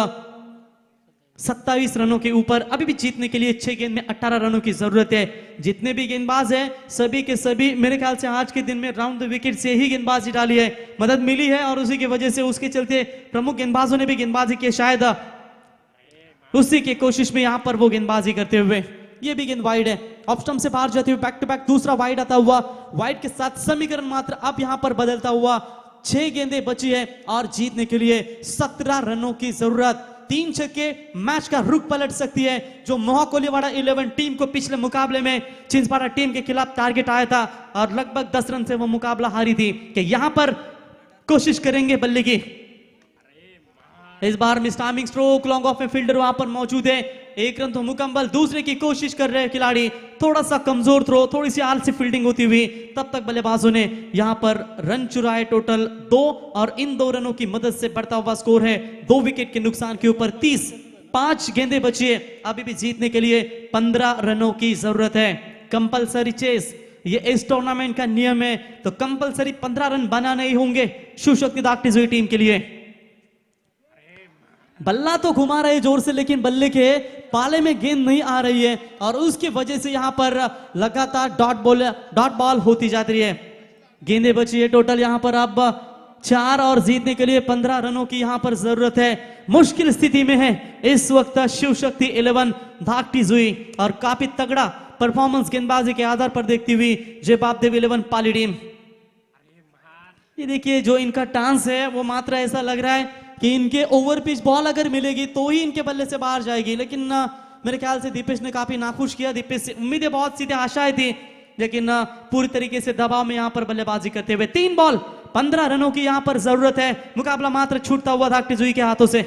27 रनों के ऊपर। अभी भी जीतने के लिए 6 गेंद में 18 रनों की जरूरत है। जितने भी गेंदबाज हैं सभी के सभी मेरे ख्याल से आज के दिन में राउंड द विकेट से ही गेंदबाजी डाली है, मदद मिली है और उसी की वजह से उसके चलते प्रमुख गेंदबाजों ने भी गेंदबाजी की, शायद उसी की कोशिश में यहां पर वो गेंदबाजी करते हुए। ये भी गेंद वाइड है, ऑफ स्टंप से बाहर जाते हुए बैक टू बैक दूसरा वाइड आता हुआ। वाइड के साथ समीकरण मात्र अब यहां पर बदलता हुआ। 6 गेंदें बची है और जीतने के लिए 17 रनों की जरूरत। 3 छक्के मैच का रुख पलट सकती है, जो मोहाकोलीवाड़ा 11 टीम को पिछले मुकाबले में चिंचपाड़ा टीम के खिलाफ टारगेट आया था और लगभग 10 रन से वो मुकाबला हारी थी कि यहां पर कोशिश करेंगे बल्ले की। इस बार miss timing stroke, long off में फील्डर वहां पर मौजूद है। 1 रन तो मुकम्मल, दूसरे की कोशिश कर रहे हैं खिलाड़ी, थोड़ा सा कमजोर थ्रो, थोड़ी सी आलसी फील्डिंग होती हुई। तब तक बल्लेबाजों ने यहां पर रन चुराए टोटल 2 और इन 2 रनों की मदद से बढ़ता हुआ स्कोर है 2 विकेट के नुकसान के ऊपर 30। 5 गेंदें बची है, अभी भी जीतने के लिए 15 रनों की जरूरत है। कंपलसरी चेस, ये इस टूर्नामेंट का नियम है, तो कंपलसरी 15 रन बनाने ही होंगे शिव शक्ति दागटी जुई टीम के लिए। बल्ला तो घुमा रहे जोर से, लेकिन बल्ले के पाले में गेंद नहीं आ रही है और उसकी वजह से यहां पर लगातार डॉट बॉल होती जाती है। गेंदें बची है टोटल यहां पर अब 4 और जीतने के लिए 15 रनों की यहां पर जरूरत है। मुश्किल स्थिति में है इस वक्त शिव शक्ति 11 धाकटी जुई और काफी तगड़ा परफॉर्मेंस गेंदबाजी के आधार पर देखती हुई जय बापदेव 11 पाली टीम। ये देखिए जो इनका टांस है वो मात्र ऐसा लग रहा है कि इनके ओवर पिच बॉल अगर मिलेगी तो ही इनके बल्ले से बाहर जाएगी, लेकिन मेरे ख्याल से दीपेश ने काफी नाखुश किया। दीपेश से उम्मीदें बहुत सीधे आशाएं थी, लेकिन पूरी तरीके से दबाव में यहां पर बल्लेबाजी करते हुए 3 बॉल 15 रनों की यहां पर जरूरत है। मुकाबला मात्र छूटता हुआ धाकटी जुई के हाथों से।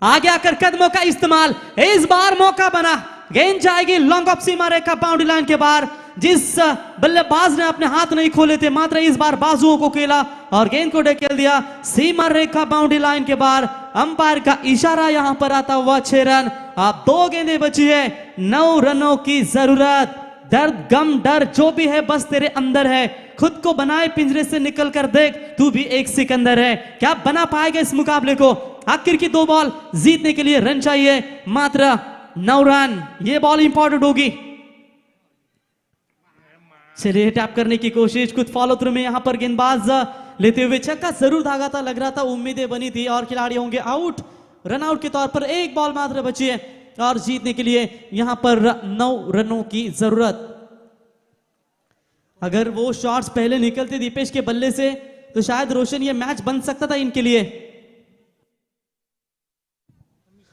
आगे आकर कदमों का इस्तेमाल, इस बार मौका बना, गेंद जाएगी लॉन्ग ऑफ सीमा रेखा बाउंड्री लाइन के बाहर। जिस बल्लेबाज ने अपने हाथ नहीं खोले थे, मात्र इस बार बाजुओं को खेला और गेंद को ढकेल दिया सीमा रेखा बाउंड्री लाइन के बाहर। अंपायर का इशारा यहां पर आता हुआ 6 रन। अब 2 गेंदें बची है, 9 रनों की जरूरत। दर्द गम डर जो भी है बस तेरे अंदर है, खुद को बनाए पिंजरे से निकल कर देख, तू भी एक सिकंदर है। क्या बना पाएगा इस मुकाबले को? आखिर की 2 बॉल जीतने के लिए रन चाहिए, मात्र 9 रन। ये बॉल इंपॉर्टेंट होगी। चलिए टैप करने की कोशिश, कुछ फॉलो थ्रू में यहां पर गेंदबाज लेते हुए छक्का जरूर धागा था, लग रहा था, उम्मीदें बनी थी और खिलाड़ी होंगे आउट। रन आउट के तौर पर 1 बॉल मात्र बची है और जीतने के लिए यहां पर 9 रनों की जरूरत। अगर वो शॉट्स पहले निकलते दीपेश के बल्ले से तो शायद रोशन ये मैच बन सकता था इनके लिए।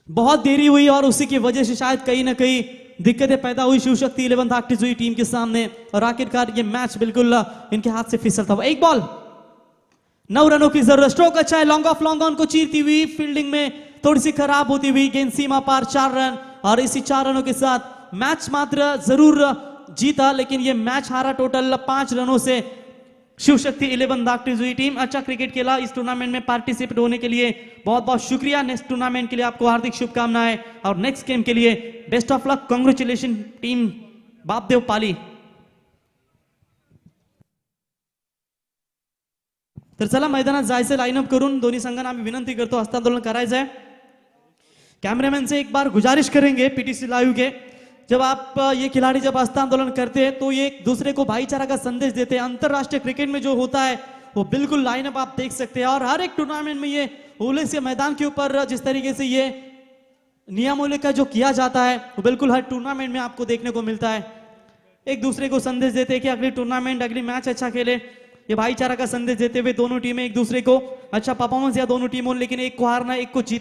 बहुत देरी हुई और उसी की वजह से शायद कहीं ना कहीं दिक्कतें पैदा हुई शिव शक्ति 11 धाकटी जुई टीम के सामने और आखिरकार ये मैच बिल्कुल इनके हाथ से फिसलता हुआ। 1 बॉल 9 रनों की जरूरत। स्ट्रोक अच्छा है, लॉन्ग ऑफ लॉन्ग ऑन को चीरती हुई, फील्डिंग में थोड़ी सी खराब होती हुई, गेंद सीमा पार 4 रन और इसी 4 रनों के साथ मैच मात्र जरूर जीता, लेकिन ये मैच हारा टोटल 5 रनों से। शिव शक्ति 11 धाकटी जुई टीम अच्छा क्रिकेट खेला। इस टूर्नामेंट में पार्टिसिपेट होने के लिए बहुत बहुत शुक्रिया। नेक्स्ट टूर्नामेंट के लिए आपको हार्दिक शुभकामनाएं और नेक्स्ट गेम के लिए best of luck, congratulation team Bapdev Pali. तर चला मैदानात जायचं, लाईनअप करून दोन्ही संघांना आम्ही विनंती करतो हस्तांदोलन करायचं है। कैमरामैन से एक बार गुजारिश करेंगे पीटीसी लाइव के, जब आप ये खिलाड़ी जब हस्तांदोलन करते हैं तो ये एक दूसरे को भाईचारा का संदेश देते हैं। अंतरराष्ट्रीय क्रिकेट में जो होता है वो बिल्कुल लाइनअप आप देख सकते हैं और हर एक टूर्नामेंट में ये ओले से मैदान के ऊपर जिस तरीके से ये नियमों का जो किया जाता है वो बिल्कुल हर टूर्नामेंट में आपको देखने को मिलता है। एक दूसरे को संदेश देते हैं कि अगली टूर्नामेंट अगली मैच अच्छा खेले, ये भाईचारा का संदेश देते हुए दोनों टीमें एक दूसरे को अच्छा परफॉर्मेंस या दोनों टीमों, लेकिन एक को हारना एक को जीतना